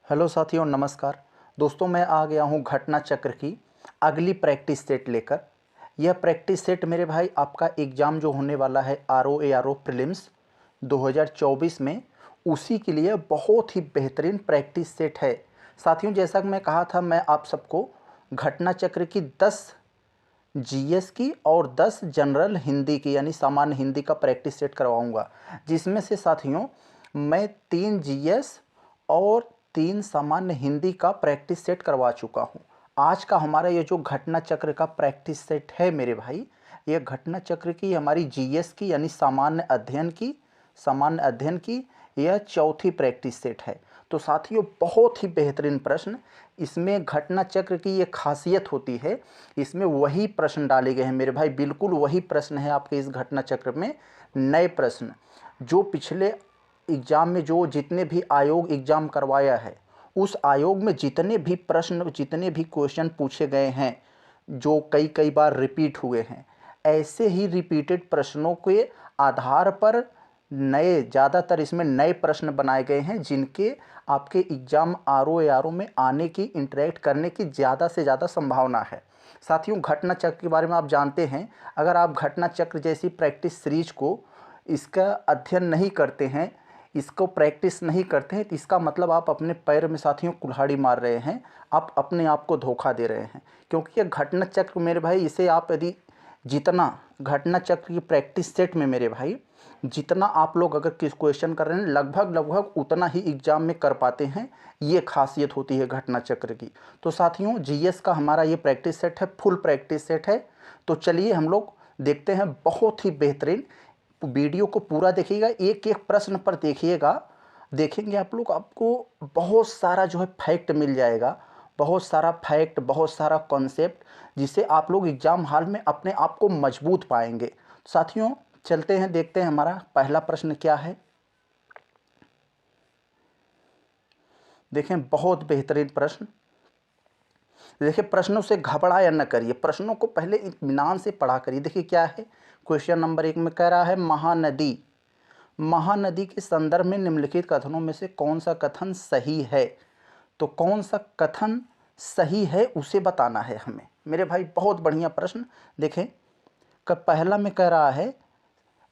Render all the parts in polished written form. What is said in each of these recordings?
Hello साथियों, नमस्कार। दोस्तों, मैं आ गया हूँ घटना चक्र की अगली प्रैक्टिस सेट लेकर। यह प्रैक्टिस सेट मेरे भाई आपका एग्ज़ाम जो होने वाला है RO ARO प्रीलिम्स 2024 में, उसी के लिए बहुत ही बेहतरीन प्रैक्टिस सेट है। साथियों, जैसा कि मैं कहा था, मैं आप सबको घटना चक्र की 10 जीएस की और 10 जनरल हिंदी की यानी सामान्य हिंदी का प्रैक्टिस सेट करवाऊंगा, जिसमें से साथियों मैं 3 जीएस और 3 सामान्य हिंदी का प्रैक्टिस सेट करवा चुका हूं। आज का हमारा ये जो घटना चक्र का प्रैक्टिस सेट है मेरे भाई, ये घटना चक्र की हमारी जीएस की यानी सामान्य अध्ययन की यह चौथी प्रैक्टिस सेट है। तो साथियों, बहुत ही बेहतरीन प्रश्न इसमें घटना चक्र की ये खासियत होती है, इसमें वही प्रश्न डाले गए हैं मेरे भाई, बिल्कुल वही प्रश्न है आपके इस घटना चक्र में। नए प्रश्न जो पिछले एग्ज़ाम में जो जितने भी आयोग एग्ज़ाम करवाया है, उस आयोग में जितने भी प्रश्न जितने भी क्वेश्चन पूछे गए हैं, जो कई कई बार रिपीट हुए हैं, ऐसे ही रिपीटेड प्रश्नों के आधार पर नए ज़्यादातर इसमें नए प्रश्न बनाए गए हैं, जिनके आपके एग्ज़ाम RO ARO में आने की, इंटरेक्ट करने की ज़्यादा से ज़्यादा संभावना है। साथियों, घटना चक्र के बारे में आप जानते हैं, अगर आप घटना चक्र जैसी प्रैक्टिस सीरीज को इसका अध्ययन नहीं करते हैं, इसको प्रैक्टिस नहीं करते हैं, तो इसका मतलब आप अपने पैर में साथियों कुल्हाड़ी मार रहे हैं, आप अपने आप को धोखा दे रहे हैं। क्योंकि ये घटना चक्र मेरे भाई, इसे आप यदि जितना घटना चक्र की प्रैक्टिस सेट में मेरे भाई जितना आप लोग अगर किस क्वेश्चन कर रहे हैं, लगभग उतना ही एग्जाम में कर पाते हैं। ये खासियत होती है घटना चक्र की। तो साथियों, जीएस का हमारा ये प्रैक्टिस सेट है, फुल प्रैक्टिस सेट है। तो चलिए हम लोग देखते हैं, बहुत ही बेहतरीन। वीडियो को पूरा देखिएगा, एक एक प्रश्न पर देखिएगा। देखेंगे आप लोग, आपको बहुत सारा जो है फैक्ट मिल जाएगा, बहुत सारा फैक्ट, बहुत सारा कॉन्सेप्ट, जिससे आप लोग एग्ज़ाम हॉल में अपने आप को मजबूत पाएंगे। साथियों, चलते हैं, देखते हैं हमारा पहला प्रश्न क्या है। देखें, बहुत बेहतरीन प्रश्न। देखिए, प्रश्नों से घबराया न करिए, प्रश्नों को पहले इत्मीनान से पढ़ा करिए। देखिए क्या है, क्वेश्चन नंबर 1 में कह रहा है, महानदी के संदर्भ में निम्नलिखित कथनों में से कौन सा कथन सही है। तो कौन सा कथन सही है उसे बताना है हमें मेरे भाई। बहुत बढ़िया प्रश्न। देखें, पहला में कह रहा है,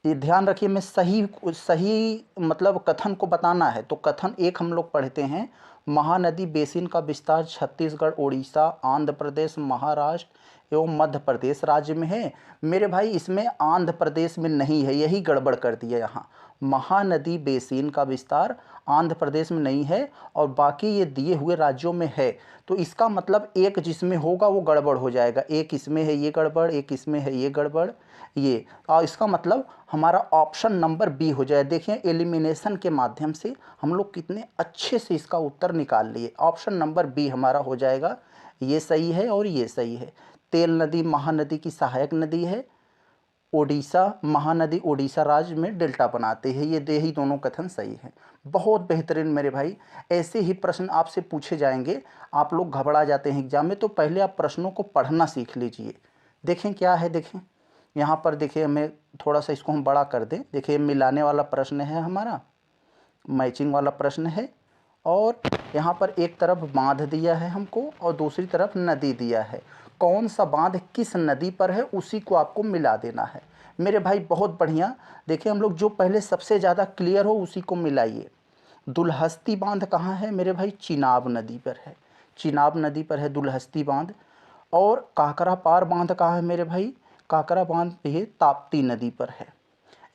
ये ध्यान रखिए, मैं सही मतलब कथन को बताना है। तो कथन 1 हम लोग पढ़ते हैं, महानदी बेसिन का विस्तार छत्तीसगढ़, उड़ीसा, आंध्र प्रदेश, महाराष्ट्र एवं मध्य प्रदेश राज्य में है। मेरे भाई, इसमें आंध्र प्रदेश में नहीं है, यही गड़बड़ कर दिया यहाँ। महानदी बेसिन का विस्तार आंध्र प्रदेश में नहीं है और बाकी ये दिए हुए राज्यों में है। तो इसका मतलब एक जिसमें होगा वो गड़बड़ हो जाएगा, एक इसमें है ये गड़बड़, एक इसमें है ये गड़बड़, ये, और इसका मतलब हमारा ऑप्शन नंबर बी हो जाए। देखिए, एलिमिनेशन के माध्यम से हम लोग कितने अच्छे से इसका उत्तर निकाल लिए। ऑप्शन नंबर बी हमारा हो जाएगा, ये सही है और ये सही है। तेल नदी महानदी की सहायक नदी है। ओडिशा, महानदी ओडिशा राज्य में डेल्टा बनाते हैं। ये ही दोनों कथन सही हैं। बहुत बेहतरीन मेरे भाई, ऐसे ही प्रश्न आपसे पूछे जाएंगे। आप लोग घबरा जाते हैं एग्जाम में, तो पहले आप प्रश्नों को पढ़ना सीख लीजिए। देखें क्या है, देखें यहाँ पर, देखिए हमें थोड़ा सा इसको हम बड़ा कर दें। देखिए, मिलाने वाला प्रश्न है हमारा, मैचिंग वाला प्रश्न है, और यहाँ पर एक तरफ बांध दिया है हमको और दूसरी तरफ नदी दिया है। कौन सा बांध किस नदी पर है उसी को आपको मिला देना है मेरे भाई। बहुत बढ़िया। देखिए, हम लोग जो पहले सबसे ज़्यादा क्लियर हो उसी को मिलाइए। दुलहस्ती बांध कहाँ है मेरे भाई? चिनाब नदी पर है, चिनाब नदी पर है दुलहस्ती बांध। और काकरा पार बांध कहाँ है मेरे भाई? काकरा बांध ये ताप्ती नदी पर है,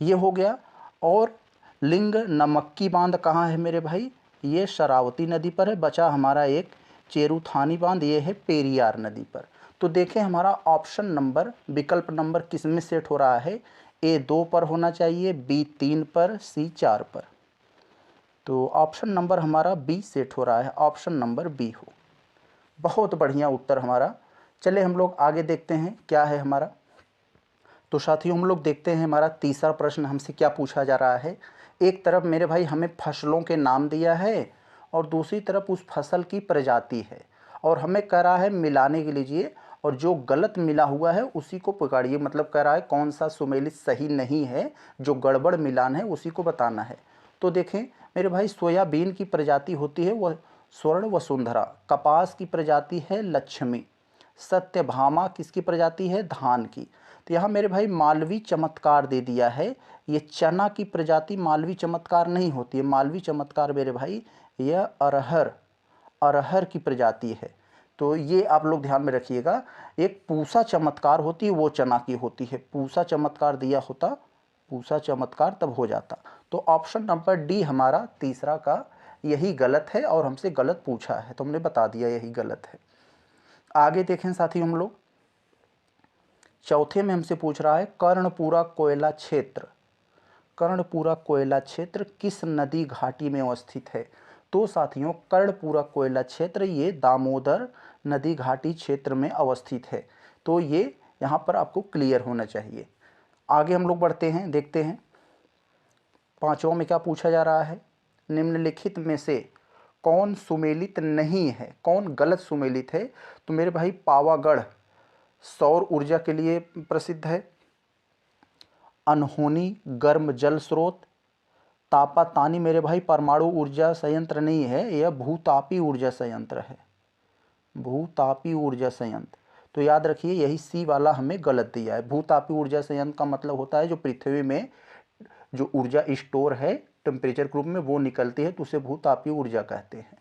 ये हो गया। और लिंग नमक्की बांध कहाँ है मेरे भाई? ये शरावती नदी पर है। बचा हमारा एक चेरुथानी बांध, ये है पेरियार नदी पर। तो देखें, हमारा ऑप्शन नंबर, विकल्प नंबर किस में सेट हो रहा है? A2 पर होना चाहिए, B3 पर, C4 पर। तो ऑप्शन नंबर हमारा बी सेट हो रहा है, ऑप्शन नंबर बी हो। बहुत बढ़िया उत्तर हमारा। चले हम लोग आगे देखते हैं क्या है हमारा। तो साथियों, हम लोग देखते हैं हमारा तीसरा प्रश्न हमसे क्या पूछा जा रहा है। एक तरफ मेरे भाई हमें फसलों के नाम दिया है और दूसरी तरफ उस फसल की प्रजाति है, और हमें कह रहा है मिलाने के लिए, और जो गलत मिला हुआ है उसी को पकड़िए। मतलब कह रहा है कौन सा सुमेलित सही नहीं है, जो गड़बड़ मिलान है उसी को बताना है। तो देखें मेरे भाई, सोयाबीन की प्रजाति होती है वह स्वर्ण वसुंधरा। कपास की प्रजाति है लक्ष्मी। सत्यभामा किसकी प्रजाति है? धान की। तो यहाँ मेरे भाई मालवी चमत्कार दे दिया है। ये चना की प्रजाति मालवी चमत्कार नहीं होती है। मालवी चमत्कार मेरे भाई यह अरहर की प्रजाति है। तो ये आप लोग ध्यान में रखिएगा। एक पूसा चमत्कार होती है वो चना की होती है। पूसा चमत्कार दिया होता, पूसा चमत्कार तब हो जाता। तो ऑप्शन नंबर डी हमारा तीसरा का यही गलत है और हमसे गलत पूछा है तो हमने बता दिया यही गलत है। आगे देखें साथी हम लोग, चौथे में हमसे पूछ रहा है कर्णपुरा कोयला क्षेत्र। कर्णपुरा कोयला क्षेत्र किस नदी घाटी में अवस्थित है? तो साथियों कर्णपुरा कोयला क्षेत्र ये दामोदर नदी घाटी क्षेत्र में अवस्थित है। तो ये यहाँ पर आपको क्लियर होना चाहिए। आगे हम लोग बढ़ते हैं, देखते हैं पांचवा में क्या पूछा जा रहा है। निम्नलिखित में से कौन सुमेलित नहीं है? कौन गलत सुमेलित है? तो मेरे भाई पावागढ़ सौर ऊर्जा के लिए प्रसिद्ध है। अनहोनी गर्म जल स्रोत। तापातानी मेरे भाई परमाणु ऊर्जा संयंत्र नहीं है, यह भूतापी ऊर्जा संयंत्र है। भूतापी ऊर्जा संयंत्र। तो याद रखिए यही सी वाला हमें गलत दिया है। भूतापी ऊर्जा संयंत्र का मतलब होता है जो पृथ्वी में जो ऊर्जा स्टोर है टेम्परेचर के रूप में वो निकलती है तो उसे भूतापी ऊर्जा कहते हैं।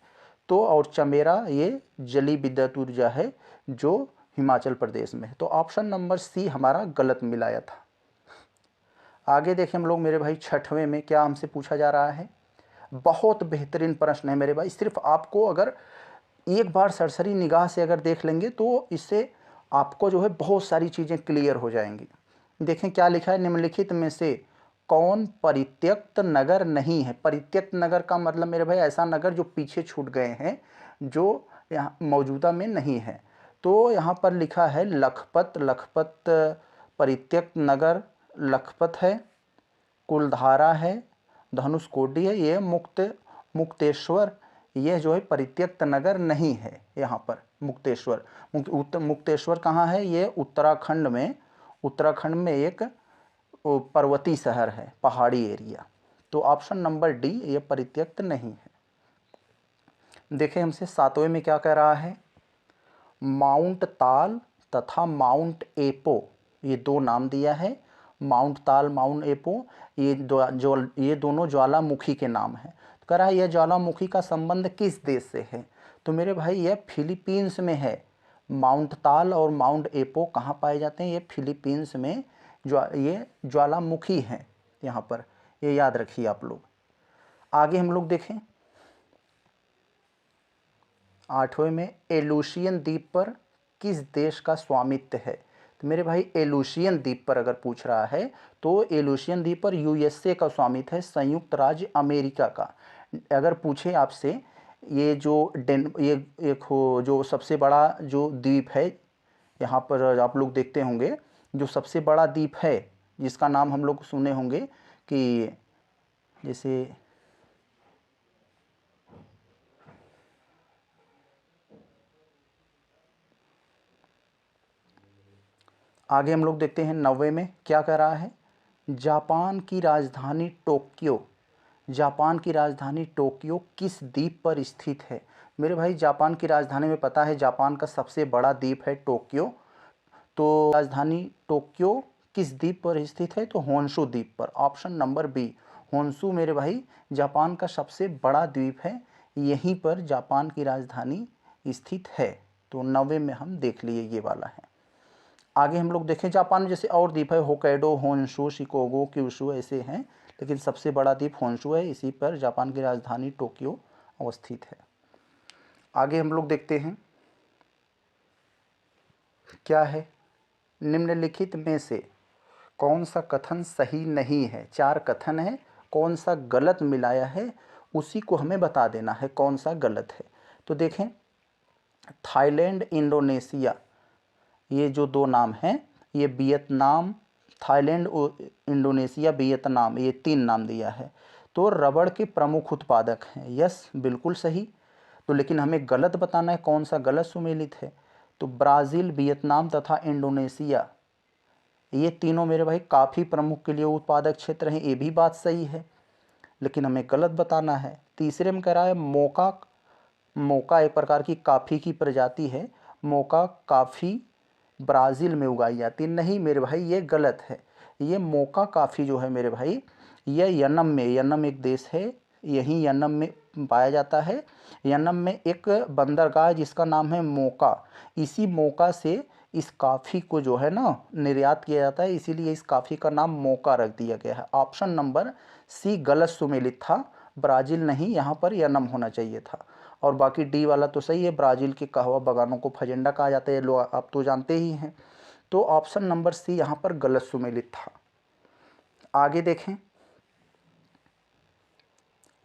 तो और चमेरा ये जली विद्युत ऊर्जा है जो हिमाचल प्रदेश में है। तो ऑप्शन नंबर सी हमारा गलत मिलाया था। आगे देखें हम लोग मेरे भाई छठवें में क्या हमसे पूछा जा रहा है। बहुत बेहतरीन प्रश्न है मेरे भाई। सिर्फ आपको अगर एक बार सरसरी निगाह से अगर देख लेंगे तो इससे आपको जो है बहुत सारी चीज़ें क्लियर हो जाएंगी। देखें क्या लिखा है। निम्नलिखित में से कौन परित्यक्त नगर नहीं है? परित्यक्त नगर का मतलब मेरे भाई ऐसा नगर जो पीछे छूट गए हैं, जो यहाँ मौजूदा में नहीं है। तो यहाँ पर लिखा है लखपत। लखपत परित्यक्त नगर लखपत है। कुलधारा है, धनुषकोडी है, ये मुक्तेश्वर ये जो है परित्यक्त नगर नहीं है। यहाँ पर मुक्तेश्वर मुक्तेश्वर कहाँ है? ये उत्तराखंड में एक पर्वतीय शहर है, पहाड़ी एरिया। तो ऑप्शन नंबर डी ये परित्यक्त नहीं है। देखें हमसे सातवें में क्या कह रहा है। माउंट ताल तथा माउंट एपो ये दो नाम दिया है। माउंट ताल माउंट एपो ये दोनों ज्वालामुखी के नाम हैं। तो कह रहा है यह ज्वालामुखी का संबंध किस देश से है? तो मेरे भाई यह फिलीपींस में है। माउंट ताल और माउंट एपो कहाँ पाए जाते हैं? ये फिलीपींस में ये ज्वालामुखी हैं यहाँ पर, ये याद रखिए आप लोग। आगे हम लोग देखें आठवें में एलुसियन द्वीप पर किस देश का स्वामित्व है? तो मेरे भाई एलुसियन द्वीप पर अगर पूछ रहा है तो एलुसियन द्वीप पर यूएसए का स्वामित्व है, संयुक्त राज्य अमेरिका का। अगर पूछे आपसे ये एक हो जो सबसे बड़ा जो द्वीप है यहाँ पर आप लोग देखते होंगे, जो सबसे बड़ा द्वीप है जिसका नाम हम लोग सुने होंगे कि जैसे आगे हम लोग देखते हैं 90 में क्या कह रहा है। जापान की राजधानी टोक्यो। जापान की राजधानी टोक्यो किस द्वीप पर स्थित है? मेरे भाई जापान की राजधानी में पता है जापान का सबसे बड़ा द्वीप है टोक्यो। तो राजधानी टोक्यो किस द्वीप पर स्थित है? तो होन्शु द्वीप पर। ऑप्शन नंबर बी होन्शु मेरे भाई जापान का सबसे बड़ा द्वीप है, यहीं पर जापान की राजधानी स्थित है। तो 90 में हम देख लिए ये वाला है। आगे हम लोग देखें जापान में जैसे और द्वीप है होक्काइडो, होन्शु, शिकोगो, क्यूशु ऐसे हैं, लेकिन सबसे बड़ा द्वीप होन्शु है, इसी पर जापान की राजधानी टोक्यो अवस्थित है। आगे हम लोग देखते हैं क्या है। निम्नलिखित में से कौन सा कथन सही नहीं है? 4 कथन है, कौन सा गलत मिलाया है उसी को हमें बता देना है कौन सा गलत है। तो देखें थाईलैंड इंडोनेशिया ये जो 2 नाम हैं, ये वियतनाम, थाईलैंड इंडोनेशिया वियतनाम ये 3 नाम दिया है। तो रबड़ के प्रमुख उत्पादक हैं, यस बिल्कुल सही। तो लेकिन हमें गलत बताना है कौन सा गलत सुमेलित है। तो ब्राज़ील, वियतनाम तथा इंडोनेशिया ये तीनों मेरे भाई काफ़ी प्रमुख के लिए उत्पादक क्षेत्र हैं, ये भी बात सही है, लेकिन हमें गलत बताना है। तीसरे में कह रहा है मोका एक प्रकार की काफ़ी की प्रजाति है। मोका काफ़ी ब्राज़ील में उगाई जाती है। नहीं मेरे भाई, ये गलत है। ये मोका काफ़ी जो है मेरे भाई, यह यन्नम में, यन्नम एक देश है, यहीं यन्नम में पाया जाता है। यन्नम में एक बंदरगाह है जिसका नाम है मोका। इसी मोका से इस काफ़ी को जो है ना निर्यात किया जाता है, इसीलिए इस काफ़ी का नाम मोका रख दिया गया है। ऑप्शन नंबर सी गलत सुमेलित था, ब्राज़ील नहीं, यहाँ पर यन्नम होना चाहिए था। और बाकी डी वाला तो सही है, ब्राज़ील के कहवा बागानों को फजेंडा कहा जाता है, लोग आप तो जानते ही हैं। तो ऑप्शन नंबर सी यहाँ पर गलत सुमेलित था। आगे देखें,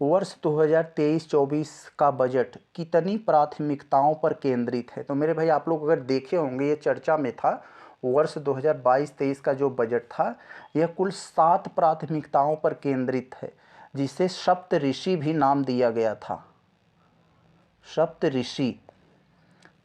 वर्ष 2023-24 का बजट कितनी प्राथमिकताओं पर केंद्रित है? तो मेरे भाई आप लोग अगर देखे होंगे, ये चर्चा में था। वर्ष 2022-23 का जो बजट था, यह कुल 7 प्राथमिकताओं पर केंद्रित है, जिसे सप्त ऋषि भी नाम दिया गया था। सप्त ऋषि,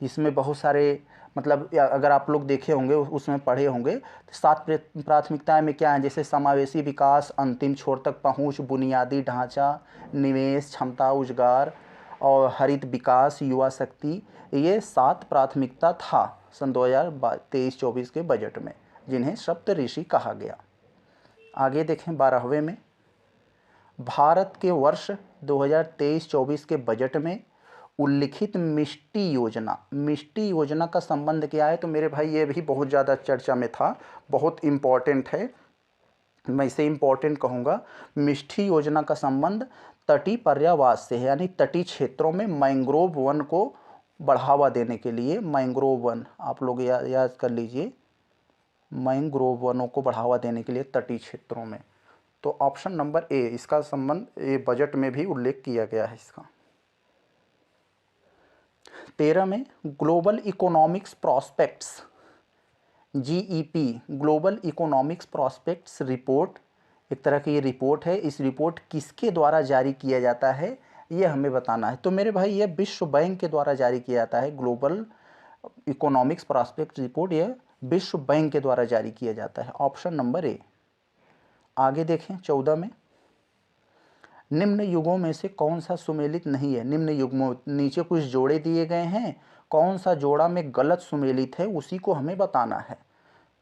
इसमें बहुत सारे मतलब अगर आप लोग देखे होंगे, उसमें पढ़े होंगे, तो 7 प्राथमिकताएं में क्या है, जैसे समावेशी विकास, अंतिम छोर तक पहुंच, बुनियादी ढांचा, निवेश, क्षमता, रोजगार और हरित विकास, युवा शक्ति। ये 7 प्राथमिकता था सन 2023-24 के बजट में, जिन्हें सप्त ऋषि कहा गया। आगे देखें 12वें में, भारत के वर्ष 2023-24 के बजट में उल्लिखित मिष्टी योजना का संबंध क्या है? तो मेरे भाई ये भी बहुत ज़्यादा चर्चा में था, बहुत इम्पॉर्टेंट है, मैं इसे इम्पॉर्टेंट कहूँगा। मिष्टी योजना का संबंध तटीय पर्यावास से है, यानी तटीय क्षेत्रों में मैंग्रोव वन को बढ़ावा देने के लिए। मैंग्रोव वन आप लोग याद कर लीजिए, मैंग्रोव वनों को बढ़ावा देने के लिए तटीय क्षेत्रों में। तो ऑप्शन नंबर ए, इसका संबंध ये बजट में भी उल्लेख किया गया है इसका। 13 में global economics prospects, GEP, global economics prospects report, एक तरह की ये रिपोर्ट है। इस रिपोर्ट किसके द्वारा जारी किया जाता है, ये हमें बताना है। तो मेरे भाई ये विश्व बैंक के द्वारा जारी किया जाता है। ग्लोबल इकोनॉमिक्स प्रॉस्पेक्ट्स रिपोर्ट यह विश्व बैंक के द्वारा जारी किया जाता है। Option number A. आगे देखें 14 में, निम्न युगों में से कौन सा सुमेलित नहीं है? निम्न युग्मों, नीचे कुछ जोड़े दिए गए हैं, कौन सा जोड़ा में गलत सुमेलित है उसी को हमें बताना है।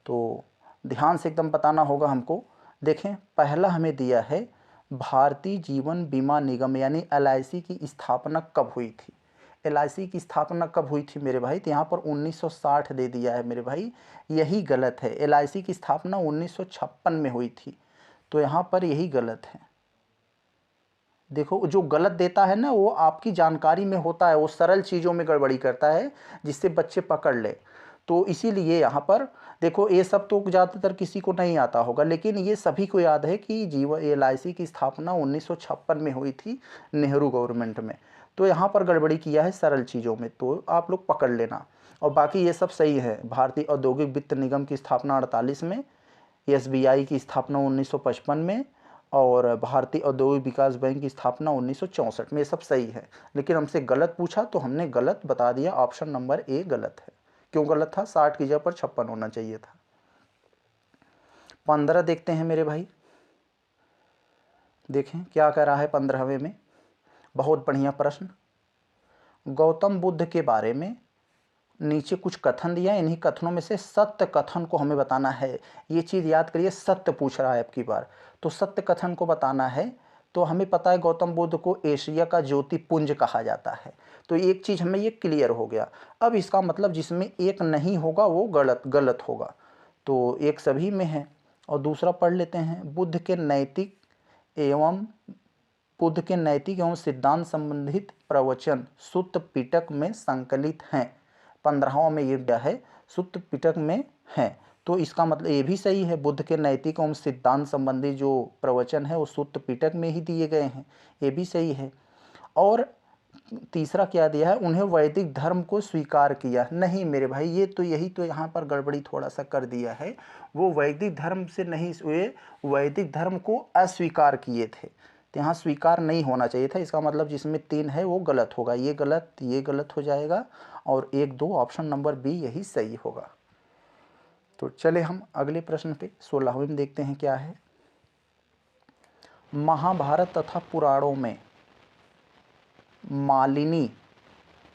तो ध्यान से एकदम बताना होगा हमको। देखें पहला हमें दिया है, भारतीय जीवन बीमा निगम यानी LIC की स्थापना कब हुई थी? LIC की स्थापना कब हुई थी मेरे भाई? तो यहाँ पर 1960 दे दिया है मेरे भाई, यही गलत है। LIC की स्थापना 1956 में हुई थी, तो यहाँ पर यही गलत है। देखो जो गलत देता है ना, वो आपकी जानकारी में होता है, वो सरल चीज़ों में गड़बड़ी करता है जिससे बच्चे पकड़ ले। तो इसीलिए यहाँ पर देखो, ये सब तो ज़्यादातर किसी को नहीं आता होगा, लेकिन ये सभी को याद है कि जीवन LIC की स्थापना 1956 में हुई थी, नेहरू गवर्नमेंट में। तो यहाँ पर गड़बड़ी किया है सरल चीज़ों में, तो आप लोग पकड़ लेना। और बाकी ये सब सही है। भारतीय औद्योगिक वित्त निगम की स्थापना 48 में, SBI की स्थापना 1955 में, और भारतीय औद्योगिक विकास बैंक की स्थापना 1964 में। ये सब सही है, लेकिन हमसे गलत पूछा तो हमने गलत बता दिया। ऑप्शन नंबर ए गलत है। क्यों गलत था? 60 की जगह पर 56 होना चाहिए था। 15 देखते हैं मेरे भाई, देखें क्या कह रहा है 15वें में। बहुत बढ़िया प्रश्न। गौतम बुद्ध के बारे में नीचे कुछ कथन दिया है, इन्हीं कथनों में से सत्य कथन को हमें बताना है। ये चीज़ याद करिए, सत्य पूछ रहा है अब की बार, तो सत्य कथन को बताना है। तो हमें पता है गौतम बुद्ध को एशिया का ज्योतिपुंज कहा जाता है, तो एक चीज़ हमें ये क्लियर हो गया। अब इसका मतलब जिसमें एक नहीं होगा वो गलत होगा, तो एक सभी में है। और दूसरा पढ़ लेते हैं, बुद्ध के नैतिक एवं सिद्धांत संबंधित प्रवचन सुत्त पिटक में संकलित हैं। 15वां में ये क्या है, सुत्त पिटक में है। तो इसका मतलब ये भी सही है, बुद्ध के नैतिक एवं सिद्धांत संबंधी जो प्रवचन है वो सुत्त पिटक में ही दिए गए हैं, ये भी सही है। और तीसरा क्या दिया है, उन्हें वैदिक धर्म को स्वीकार किया। नहीं मेरे भाई, ये तो यही तो यहाँ पर गड़बड़ी थोड़ा सा कर दिया है। वो वैदिक धर्म से नहीं, वे वैदिक धर्म को अस्वीकार किए थे, तो यहाँ स्वीकार नहीं होना चाहिए था। इसका मतलब जिसमें 3 है वो गलत होगा, ये गलत हो जाएगा, और 1, 2 ऑप्शन नंबर बी यही सही होगा। तो चले हम अगले प्रश्न पे 16वें में देखते हैं क्या है। महाभारत तथा पुराणों में मालिनी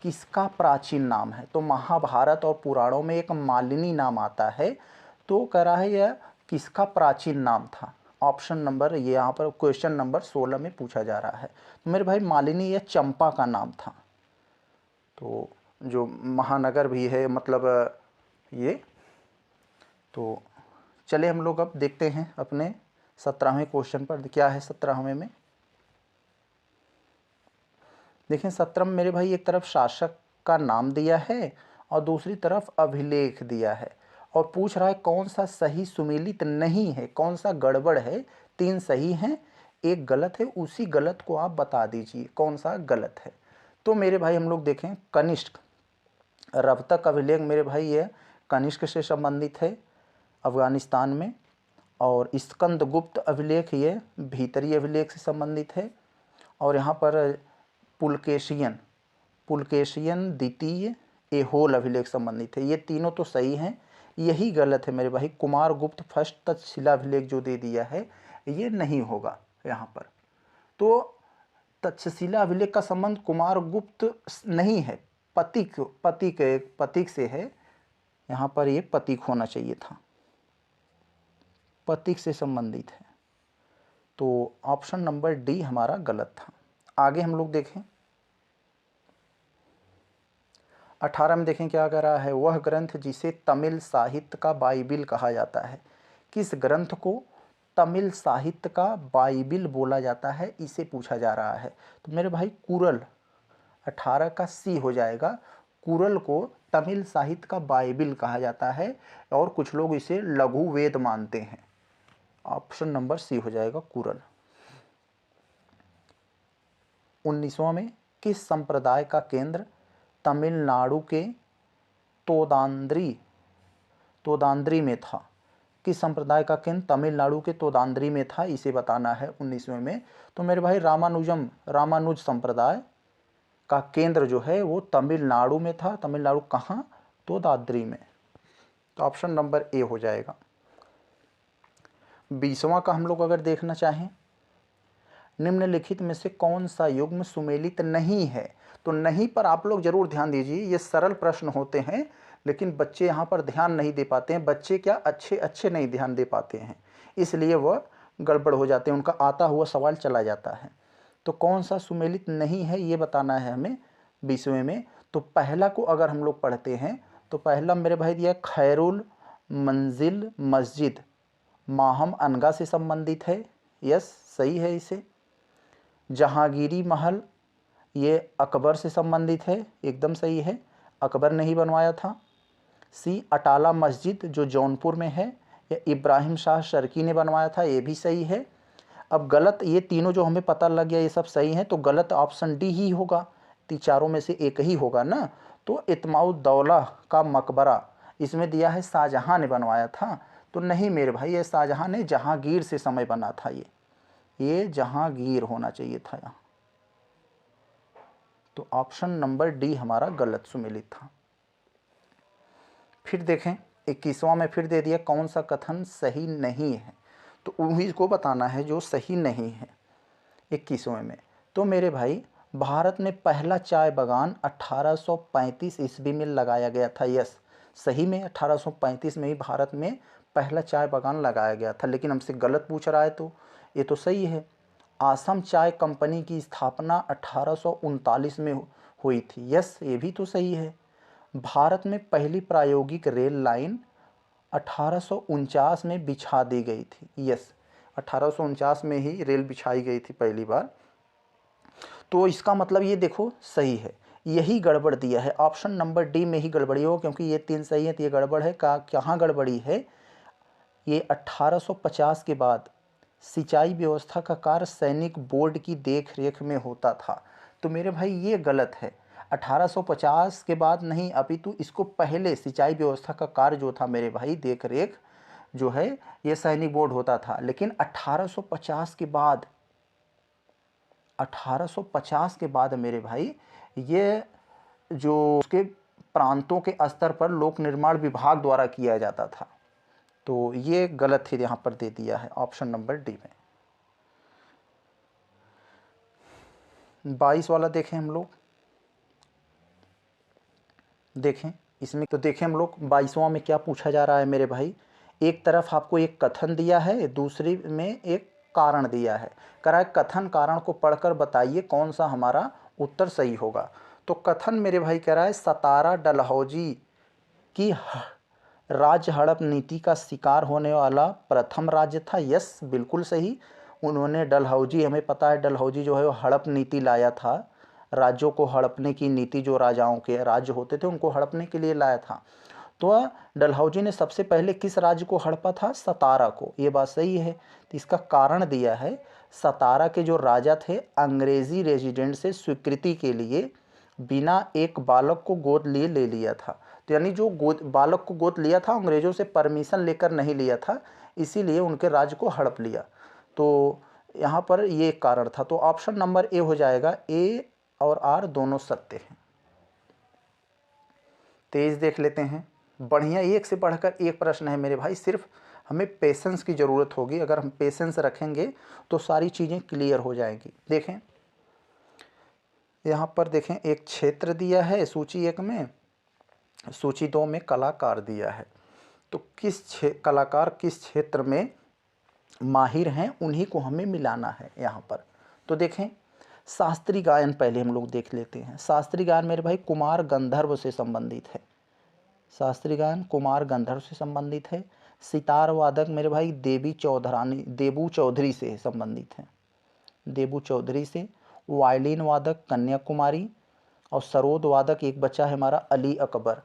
किसका प्राचीन नाम है? तो महाभारत और पुराणों में एक मालिनी नाम आता है, तो कह रहा है यह किसका प्राचीन नाम था? ऑप्शन नंबर, ये यहाँ पर क्वेश्चन नंबर 16 में पूछा जा रहा है। तो मेरे भाई मालिनी यह चंपा का नाम था। तो जो महानगर भी है मतलब ये, तो चले हम लोग अब देखते हैं अपने 17वें क्वेश्चन पर। क्या है 17वें में? देखें 17 मेरे भाई एक तरफ शासक का नाम दिया है और दूसरी तरफ अभिलेख दिया है, और पूछ रहा है कौन सा सही सुमेलित नहीं है, कौन सा गड़बड़ है। 3 सही हैं, एक गलत है, उसी गलत को आप बता दीजिए कौन सा गलत है। तो मेरे भाई हम लोग देखें कनिष्क रवतक अभिलेख मेरे भाई ये कनिष्क से संबंधित है अफगानिस्तान में, और स्कंदगुप्त अभिलेख ये भीतरी अभिलेख से संबंधित है, और यहाँ पर पुलकेशियन द्वितीय एहोल अभिलेख संबंधित है। ये तीनों तो सही हैं, यही गलत है मेरे भाई कुमार गुप्त फर्स्ट तक्षशिला अभिलेख जो दे दिया है ये नहीं होगा यहाँ पर। तो तक्षशिला अभिलेख का संबंध कुमार गुप्त नहीं है, पतिक से है, यहाँ पर ये पतिक होना चाहिए था, पतिक से संबंधित है। तो ऑप्शन नंबर डी हमारा गलत था। आगे हम लोग देखें 18 में देखें क्या कह रहा है, वह ग्रंथ जिसे तमिल साहित्य का बाइबिल कहा जाता है। किस ग्रंथ को तमिल साहित्य का बाइबिल बोला जाता है, इसे पूछा जा रहा है। तो मेरे भाई कुरल 18 का सी हो जाएगा। कुरल को तमिल साहित्य का बाइबिल कहा जाता है और कुछ लोग इसे लघु वेद मानते हैं। ऑप्शन नंबर सी हो जाएगा कुरल। 19वां में किस संप्रदाय का केंद्र तमिलनाडु के तोदांद्री में था? किस संप्रदाय का केंद्र तमिलनाडु के तोदांद्री में था, इसे बताना है 19वें में। तो मेरे भाई रामानुज संप्रदाय का केंद्र जो है वो तमिलनाडु में था। तमिलनाडु कहाँ? तोदांद्री में। तो ऑप्शन नंबर ए हो जाएगा। 20वां का हम लोग अगर देखना चाहें, निम्नलिखित में से कौन सा युग्म सुमेलित नहीं है? तो नहीं पर आप लोग जरूर ध्यान दीजिए, ये सरल प्रश्न होते हैं लेकिन बच्चे यहाँ पर ध्यान नहीं दे पाते हैं। बच्चे क्या अच्छे नहीं ध्यान दे पाते हैं, इसलिए वह गड़बड़ हो जाते हैं, उनका आता हुआ सवाल चला जाता है। तो कौन सा सुमेलित नहीं है ये बताना है हमें 20वें में। तो पहला को अगर हम लोग पढ़ते हैं तो पहला मेरे भाई दिया खैरुल मंजिल मस्जिद माहम अनगा से संबंधित है, यस सही है इसे। जहांगीरी महल ये अकबर से संबंधित है, एकदम सही है, अकबर ने ही बनवाया था। सी अटाला मस्जिद जो जौनपुर में है ये इब्राहिम शाह शर्की ने बनवाया था, ये भी सही है। अब गलत, ये तीनों जो हमें पता लग गया ये सब सही हैं, तो गलत ऑप्शन डी ही होगा, चारों में से एक ही होगा ना। तो इत्माउद्दौला का मकबरा इसमें दिया है शाहजहां ने बनवाया था, तो नहीं मेरे भाई ये शाहजहां ने, जहांगीर से समय बना था ये जहांगीर होना चाहिए था यहाँ। तो ऑप्शन नंबर डी हमारा गलत सुमेलित था। फिर देखें 21वां में फिर दे दिया कौन सा कथन सही नहीं है, तो उन्हीं को बताना है जो सही नहीं है 21वें में। तो मेरे भाई भारत में पहला चाय बागान 1835 ईस्वी में लगाया गया था, यस सही में 1835 में ही भारत में पहला चाय बागान लगाया गया था, लेकिन हमसे गलत पूछ रहा है तो ये तो सही है। आसम चाय कंपनी की स्थापना 1839 में हुई थी, यस ये भी तो सही है। भारत में पहली प्रायोगिक रेल लाइन 1849 में बिछा दी गई थी, यस 1849 में ही रेल बिछाई गई थी पहली बार। तो इसका मतलब ये देखो सही है, यही गड़बड़ दिया है, ऑप्शन नंबर डी में ही गड़बड़ी हो, क्योंकि ये 3 सही है तो ये गड़बड़ है। कहाँ गड़बड़ी है? ये 1850 के बाद सिंचाई व्यवस्था का कार्य सैनिक बोर्ड की देखरेख में होता था, तो मेरे भाई ये गलत है। 1850 के बाद नहीं, अपितु इसको पहले सिंचाई व्यवस्था का कार्य जो था मेरे भाई देखरेख जो है ये सैनिक बोर्ड होता था, लेकिन 1850 के बाद 1850 के बाद मेरे भाई ये जो उसके प्रांतों के स्तर पर लोक निर्माण विभाग द्वारा किया जाता था, तो ये गलत ही यहाँ पर दे दिया है ऑप्शन नंबर डी में। 22 वाला देखें हम लोग, देखें इसमें, तो देखें हम लोग 22वां में क्या पूछा जा रहा है मेरे भाई। एक तरफ आपको एक कथन दिया है, दूसरी में एक कारण दिया है। कह रहा है कथन कारण को पढ़कर बताइए कौन सा हमारा उत्तर सही होगा। तो कथन मेरे भाई कह रहा है सतारा डलहौजी की राज्य हड़प नीति का शिकार होने वाला प्रथम राज्य था। यस, बिल्कुल सही। उन्होंने डलहौजी, हमें पता है डलहौजी जो है वो हड़प नीति लाया था। राज्यों को हड़पने की नीति, जो राजाओं के राज्य होते थे उनको हड़पने के लिए लाया था। तो डलहौजी ने सबसे पहले किस राज्य को हड़पा था? सतारा को। ये बात सही है। तो इसका कारण दिया है सतारा के जो राजा थे अंग्रेजी रेजिडेंट से स्वीकृति के लिए बिना एक बालक को गोद लिए ले लिया था। तो यानी जो बालक को गोद लिया था अंग्रेजों से परमिशन लेकर नहीं लिया था, इसीलिए उनके राज्य को हड़प लिया। तो यहाँ पर ये एक कारण था। तो ऑप्शन नंबर ए हो जाएगा। ए और आर दोनों सत्य हैं। 23 देख लेते हैं। बढ़िया, एक से बढ़कर एक प्रश्न है मेरे भाई। सिर्फ हमें पेशेंस की ज़रूरत होगी। अगर हम पेशेंस रखेंगे तो सारी चीज़ें क्लियर हो जाएंगी। देखें यहाँ पर, देखें एक क्षेत्र दिया है सूची 1 में, सूची 2 में कलाकार दिया है। तो कलाकार किस क्षेत्र में माहिर हैं उन्हीं को हमें मिलाना है यहाँ पर। तो देखें शास्त्रीय गायन पहले हम लोग देख लेते हैं। शास्त्रीय गायन मेरे भाई कुमार गंधर्व से संबंधित है। शास्त्रीय गायन कुमार गंधर्व से संबंधित है। सितार वादक मेरे भाई देबू चौधरी से संबंधित है, देबू चौधरी से। वायलिन वादक कन्याकुमारी, और सरोद वादक एक बच्चा है हमारा अली अकबर।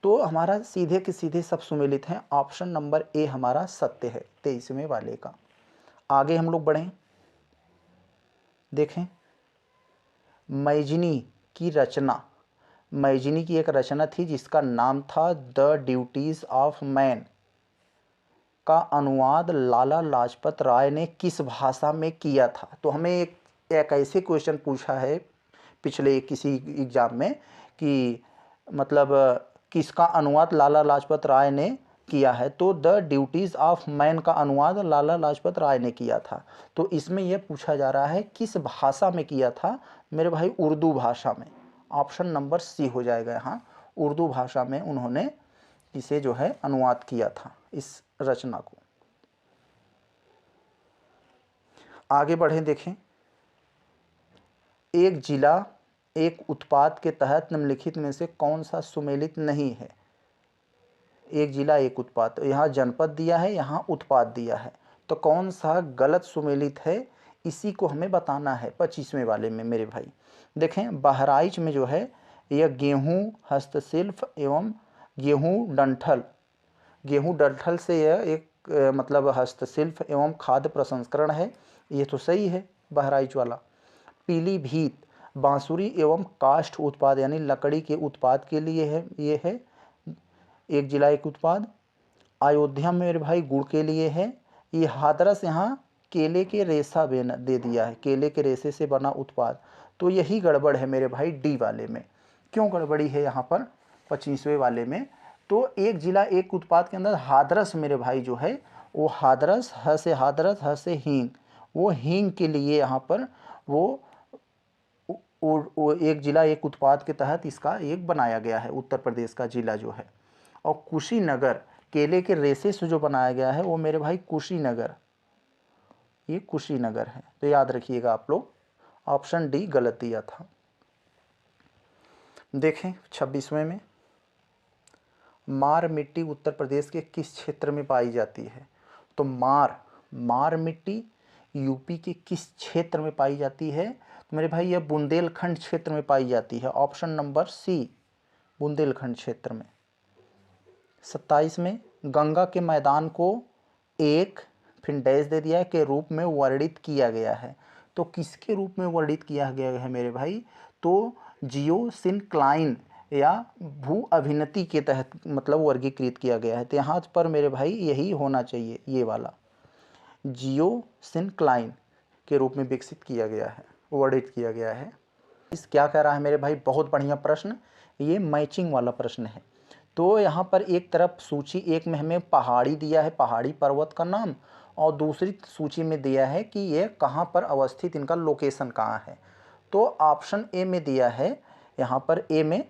तो हमारा सीधे के सीधे सब सुमेलित हैं। ऑप्शन नंबर ए हमारा सत्य है 23वें वाले का। आगे हम लोग बढ़ें। देखें मैजिनी की रचना, मैजिनी की एक रचना थी जिसका नाम था द ड्यूटीज ऑफ मैन, का अनुवाद लाला लाजपत राय ने किस भाषा में किया था? तो हमें एक ऐसे क्वेश्चन पूछा है पिछले किसी एग्जाम में कि मतलब किसका अनुवाद लाला लाजपत राय ने किया है? तो द ड्यूटीज़ ऑफ मैन का अनुवाद लाला लाजपत राय ने किया था। तो इसमें यह पूछा जा रहा है किस भाषा में किया था मेरे भाई? उर्दू भाषा में। ऑप्शन नंबर सी हो जाएगा यहाँ। उर्दू भाषा में उन्होंने इसे जो है अनुवाद किया था, इस रचना को। आगे बढ़ें। देखें एक जिला एक उत्पाद के तहत निम्नलिखित में से कौन सा सुमेलित नहीं है? एक जिला एक उत्पाद, तो यहाँ जनपद दिया है, यहाँ उत्पाद दिया है, तो कौन सा गलत सुमेलित है इसी को हमें बताना है 25वें वाले में मेरे भाई। देखें बहराइच में जो है यह गेहूँ हस्तशिल्प एवं गेहूँ डंठल से यह एक मतलब हस्तशिल्प एवं खाद्य प्रसंस्करण है। ये तो सही है बहराइच वाला। पीलीभीत बांसुरी एवं काष्ठ उत्पाद यानी लकड़ी के उत्पाद के लिए है, ये है एक जिला एक उत्पाद। अयोध्या में मेरे भाई गुड़ के लिए है। ये हाथरस यहाँ केले के रेशा दे दिया है, केले के रेशे से बना उत्पाद। तो यही गड़बड़ है मेरे भाई डी वाले में। क्यों गड़बड़ी है यहाँ पर 25वें वाले में? तो एक जिला एक उत्पाद के अंदर हाथरस मेरे भाई जो है वो हाथरस, ह से हींग, वो हींग के लिए यहाँ पर वो एक जिला एक उत्पाद के तहत इसका एक बनाया गया है उत्तर प्रदेश का जिला जो है। और कुशीनगर केले के रेशे से जो बनाया गया है वो मेरे भाई कुशीनगर, ये कुशीनगर है। तो याद रखिएगा आप लोग, ऑप्शन डी गलत दिया था। देखें 26वें में मार मिट्टी उत्तर प्रदेश के किस क्षेत्र में पाई जाती है? तो मार मिट्टी यूपी के किस क्षेत्र में पाई जाती है? तो मेरे भाई यह बुंदेलखंड क्षेत्र में पाई जाती है। ऑप्शन नंबर सी बुंदेलखंड क्षेत्र में। 27 में गंगा के मैदान को एक फिर डैश दे दिया है के रूप में वर्णित किया गया है। तो किसके रूप में वर्णित किया गया है मेरे भाई? तो जियोसिनक्लाइन या भू अभिनति के तहत मतलब वर्गीकृत किया गया है। तो यहाँ पर मेरे भाई यही होना चाहिए, ये वाला जियोसिनक्लाइन के रूप में विकसित किया गया है, वर्णित किया गया है। इस क्या कह रहा है मेरे भाई? बहुत बढ़िया प्रश्न, ये मैचिंग वाला प्रश्न है। तो यहाँ पर एक तरफ सूची 1 में हमें पहाड़ी दिया है, पहाड़ी पर्वत का नाम, और दूसरी सूची में दिया है कि ये कहाँ पर अवस्थित, इनका लोकेशन कहाँ है। तो ऑप्शन ए में दिया है यहाँ पर, ए में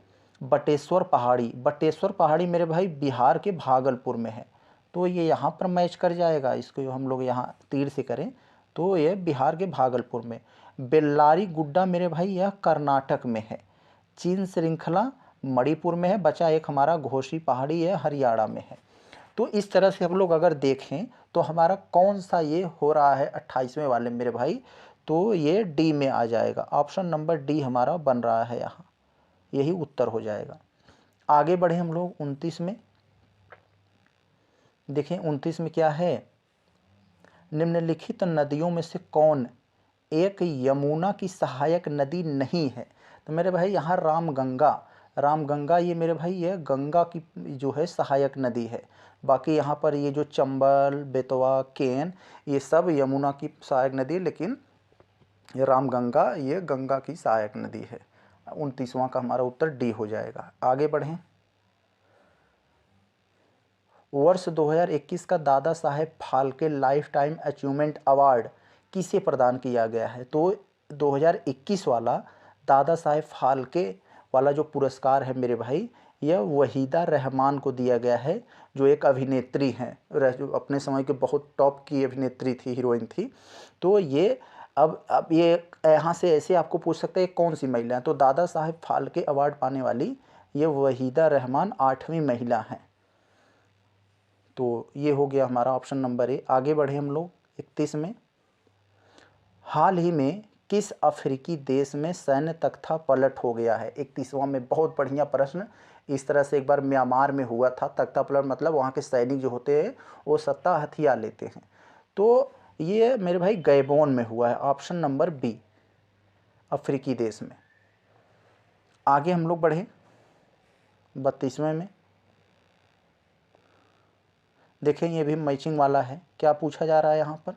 बटेश्वर पहाड़ी, बटेश्वर पहाड़ी मेरे भाई बिहार के भागलपुर में है, तो ये यहाँ पर मैच कर जाएगा। इसको हम लोग यहाँ तीर से करें तो ये बिहार के भागलपुर में। बेल्लारी गुड्डा मेरे भाई यह कर्नाटक में है। चीन श्रृंखला मणिपुर में है। बचा एक हमारा घोसी पहाड़ी है, हरियाणा में है। तो इस तरह से हम लोग अगर देखें तो हमारा कौन सा ये हो रहा है 28वें वाले मेरे भाई, तो ये डी में आ जाएगा। ऑप्शन नंबर डी हमारा बन रहा है यहाँ, यही उत्तर हो जाएगा। आगे बढ़े हम लोग 29 में। देखें 29 में क्या है, निम्नलिखित नदियों में से कौन एक यमुना की सहायक नदी नहीं है। तो मेरे भाई यहाँ रामगंगा, रामगंगा ये मेरे भाई ये गंगा की जो है सहायक नदी है। बाकी यहाँ पर ये जो चंबल, बेतवा, केन ये सब यमुना की सहायक नदी है, लेकिन ये रामगंगा ये गंगा की सहायक नदी है। 29वां का हमारा उत्तर डी हो जाएगा। आगे बढ़ें। वर्ष 2021 का Dada Saheb Phalke lifetime achievement award किसे प्रदान किया गया है। तो 2021 वाला दादा साहेब फाल्के वाला जो पुरस्कार है मेरे भाई, यह वहीदा रहमान को दिया गया है, जो एक अभिनेत्री हैं, जो अपने समय के बहुत टॉप की अभिनेत्री थी, हीरोइन थी। तो ये अब ये यहाँ से ऐसे आपको पूछ सकते हैं कौन सी महिला है, तो दादा साहेब फाल्के अवार्ड पाने वाली ये वहीदा रहमान 8वीं महिला हैं। तो ये हो गया हमारा ऑप्शन नंबर ए। आगे बढ़े हम लोग 31 में। हाल ही में किस अफ्रीकी देश में सैन्य तख्ता पलट हो गया है। 31वां में बहुत बढ़िया प्रश्न। इस तरह से एक बार म्यांमार में हुआ था तख्ता पलट, मतलब वहाँ के सैनिक जो होते हैं वो सत्ता हथिया लेते हैं। तो ये मेरे भाई गैबोन में हुआ है, ऑप्शन नंबर बी, अफ्रीकी देश में। आगे हम लोग बढ़े 32वें में। देखें ये भी मैचिंग वाला है। क्या पूछा जा रहा है यहाँ पर,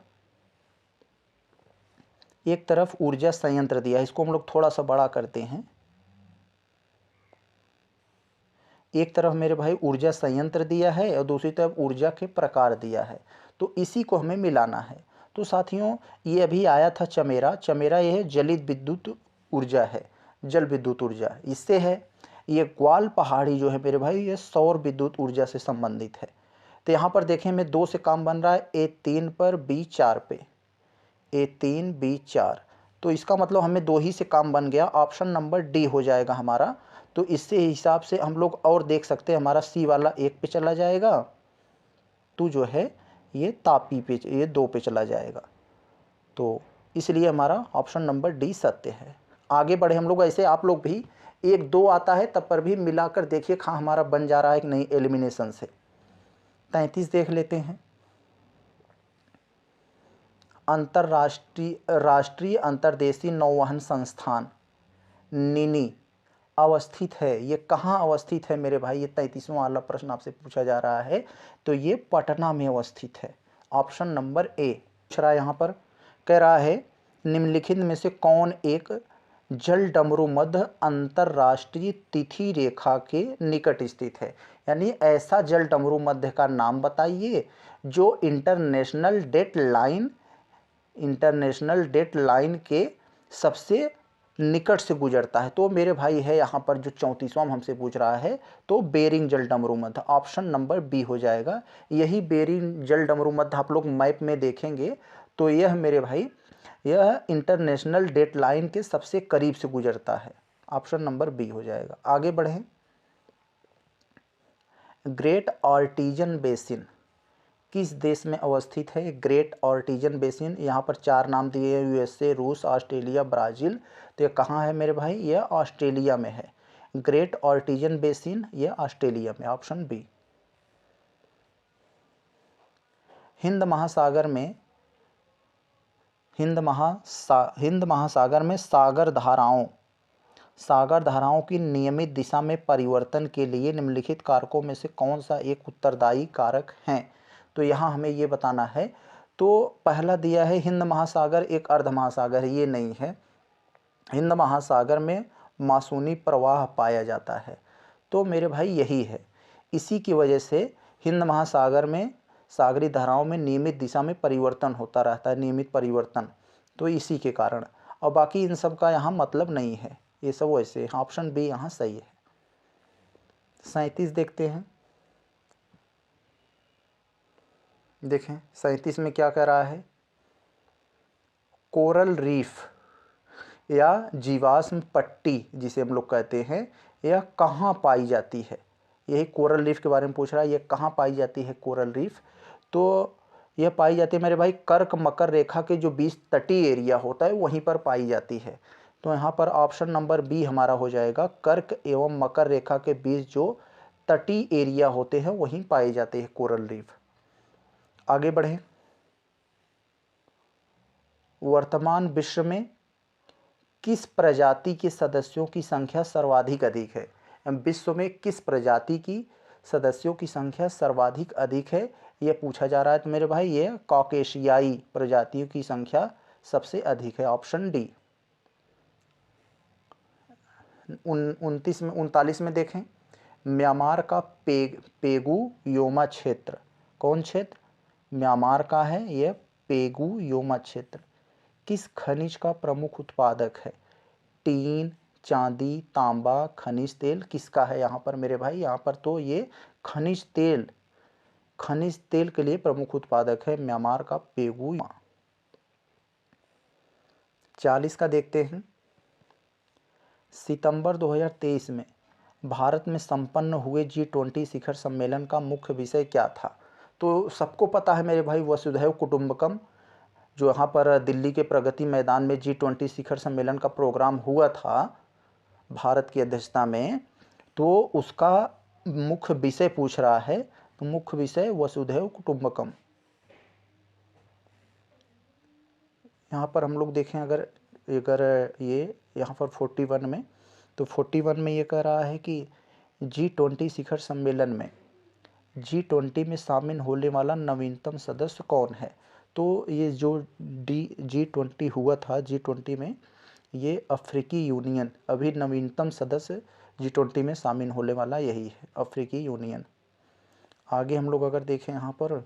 एक तरफ ऊर्जा संयंत्र दिया है, इसको हम लोग थोड़ा सा बड़ा करते हैं। एक तरफ मेरे भाई ऊर्जा संयंत्र दिया है और दूसरी तरफ ऊर्जा के प्रकार दिया है, तो इसी को हमें मिलाना है। तो साथियों ये अभी आया था चमेरा, चमेरा ये है जलित विद्युत ऊर्जा है, जल विद्युत ऊर्जा इससे है। ये ग्वाल पहाड़ी जो है मेरे भाई ये सौर विद्युत ऊर्जा से संबंधित है। तो यहाँ पर देखें में 2 से काम बन रहा है, A3 पर B4 पे, A3 B4, तो इसका मतलब हमें 2 ही से काम बन गया। ऑप्शन नंबर डी हो जाएगा हमारा। तो इससे हिसाब से हम लोग और देख सकते हैं, हमारा सी वाला 1 पे चला जाएगा, तो जो है ये तापी पे ये 2 पे चला जाएगा। तो इसलिए हमारा ऑप्शन नंबर डी सत्य है। आगे बढ़े हम लोग। ऐसे आप लोग भी 1 2 आता है तब पर भी मिलाकर देखिए हाँ हमारा बन जा रहा है कि नहीं एलिमिनेशन से। 33 देख लेते हैं। राष्ट्रीय अंतर्देशीय नौवहन संस्थान निनी अवस्थित है, ये कहाँ अवस्थित है मेरे भाई, ये 33वां वाला प्रश्न आपसे पूछा जा रहा है। तो ये पटना में अवस्थित है, ऑप्शन नंबर ए। पूछ रहा है यहाँ पर, कह रहा है निम्नलिखित में से कौन एक जल डमरू मध्य अंतरराष्ट्रीय तिथि रेखा के निकट स्थित है। यानी ऐसा जल डमरू मध्य का नाम बताइए जो इंटरनेशनल डेट लाइन के सबसे निकट से गुजरता है। तो मेरे भाई है यहाँ पर जो 34वां हमसे पूछ रहा है, तो बेरिंग जल डमरू मध्य, ऑप्शन नंबर बी हो जाएगा। यही बेरिंग जल डमरू मध्य आप लोग मैप में देखेंगे तो यह मेरे भाई यह इंटरनेशनल डेट लाइन के सबसे करीब से गुजरता है, ऑप्शन नंबर बी हो जाएगा। आगे बढ़ें। ग्रेट आर्टिजन बेसिन किस देश में अवस्थित है। ग्रेट आर्टिजन बेसिन, यहाँ पर 4 नाम दिए हैं, यूएसए, रूस, ऑस्ट्रेलिया, ब्राज़ील। तो ये कहाँ है मेरे भाई, ये ऑस्ट्रेलिया में है। ग्रेट आर्टिजन बेसिन ये ऑस्ट्रेलिया में, ऑप्शन बी। हिंद महासागर में सागर धाराओं की नियमित दिशा में परिवर्तन के लिए निम्नलिखित कारकों में से कौन सा एक उत्तरदायी कारक है। तो यहाँ हमें ये बताना है। तो पहला दिया है हिंद महासागर एक अर्ध महासागर है, ये नहीं है। हिंद महासागर में मानसूनी प्रवाह पाया जाता है, तो मेरे भाई यही है। इसी की वजह से हिंद महासागर में सागरी धाराओं में नियमित दिशा में परिवर्तन होता रहता है, नियमित परिवर्तन, तो इसी के कारण। और बाकी इन सब का यहाँ मतलब नहीं है, ये सब वैसे। ऑप्शन बी यहाँ सही है। 37 देखते हैं। देखें 37 में क्या कह रहा है, कोरल रीफ या जीवाश्म पट्टी जिसे हम लोग कहते हैं, यह कहाँ पाई जाती है। यही कोरल रीफ के बारे में पूछ रहा है, यह कहाँ पाई जाती है कोरल रीफ। तो यह पाई जाती है मेरे भाई कर्क मकर रेखा के जो बीच तटीय एरिया होता है वहीं पर पाई जाती है। तो यहाँ पर ऑप्शन नंबर बी हमारा हो जाएगा, कर्क एवं मकर रेखा के बीच जो तटीय एरिया होते हैं वहीं पाए जाते हैं कोरल रीफ। आगे बढ़ें। वर्तमान विश्व में किस प्रजाति के सदस्यों की संख्या सर्वाधिक अधिक है। विश्व में किस प्रजाति की सदस्यों की संख्या सर्वाधिक अधिक है, यह पूछा जा रहा है। तो मेरे भाई ये कॉकेशियाई प्रजातियों की संख्या सबसे अधिक है, ऑप्शन डी। 39 में देखें, म्यांमार का पेगू योमा क्षेत्र, कौन क्षेत्र, म्यांमार का है यह पेगू योमा क्षेत्र, किस खनिज का प्रमुख उत्पादक है। टीन, चांदी, तांबा, खनिज तेल, किसका है यहाँ पर मेरे भाई, यहाँ पर तो ये खनिज तेल के लिए प्रमुख उत्पादक है म्यांमार का पेगू। 40 का देखते हैं, सितंबर 2023 में भारत में संपन्न हुए G20 शिखर सम्मेलन का मुख्य विषय क्या था। तो सबको पता है मेरे भाई वसुधैव कुटुंबकम, जो यहाँ पर दिल्ली के प्रगति मैदान में G20 शिखर सम्मेलन का प्रोग्राम हुआ था भारत की अध्यक्षता में, तो उसका मुख्य विषय पूछ रहा है। तो मुख्य विषय वसुधैव कुटुंबकम। यहाँ पर हम लोग देखें अगर ये यहाँ पर 41 में, तो 41 में ये कह रहा है कि G20 शिखर सम्मेलन में G20 में शामिल होने वाला नवीनतम सदस्य कौन है। तो ये जो G20 हुआ था, G20 में ये अफ्रीकी यूनियन, अभी नवीनतम सदस्य G20 में शामिल होने वाला यही है, अफ्रीकी यूनियन। आगे हम लोग अगर देखें यहाँ पर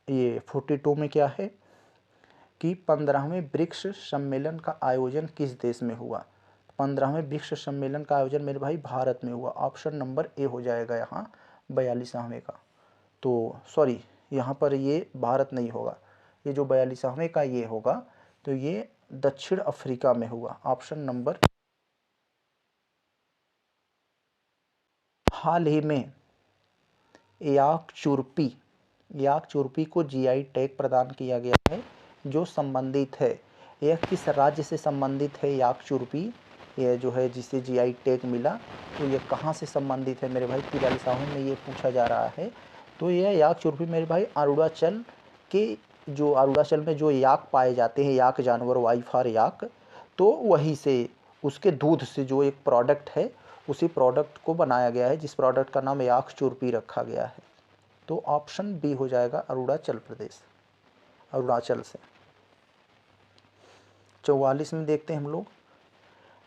ये 42 में क्या है कि 15वें ब्रिक्स सम्मेलन का आयोजन किस देश में हुआ। 15वें ब्रिक्स सम्मेलन का आयोजन मेरे भाई भारत में हुआ, ऑप्शन नंबर ए हो जाएगा यहाँ 42वें का। तो सॉरी, यहाँ पर ये भारत नहीं होगा, ये जो 42वें का ये होगा, तो ये दक्षिण अफ्रीका में हुआ, ऑप्शन नंबर। हाल ही में याक चुरपी को जीआई टैग प्रदान किया गया है, जो संबंधित है, यह किस राज्य से संबंधित है याक चुरपी, यह जो है जिसे जीआई टैग मिला, तो यह कहाँ से संबंधित है मेरे भाई, 43वें में ये पूछा जा रहा है। तो यह याक चुरपी मेरे भाई अरुणाचल में जो याक पाए जाते हैं, याक जानवर, वाइफार याक, तो वहीं से उसके दूध से जो एक प्रोडक्ट है उसी प्रोडक्ट को बनाया गया है, जिस प्रोडक्ट का नाम याक चुरपी रखा गया है। तो ऑप्शन बी हो जाएगा अरुणाचल प्रदेश, अरुणाचल से। 44 में देखते हैं हम लोग,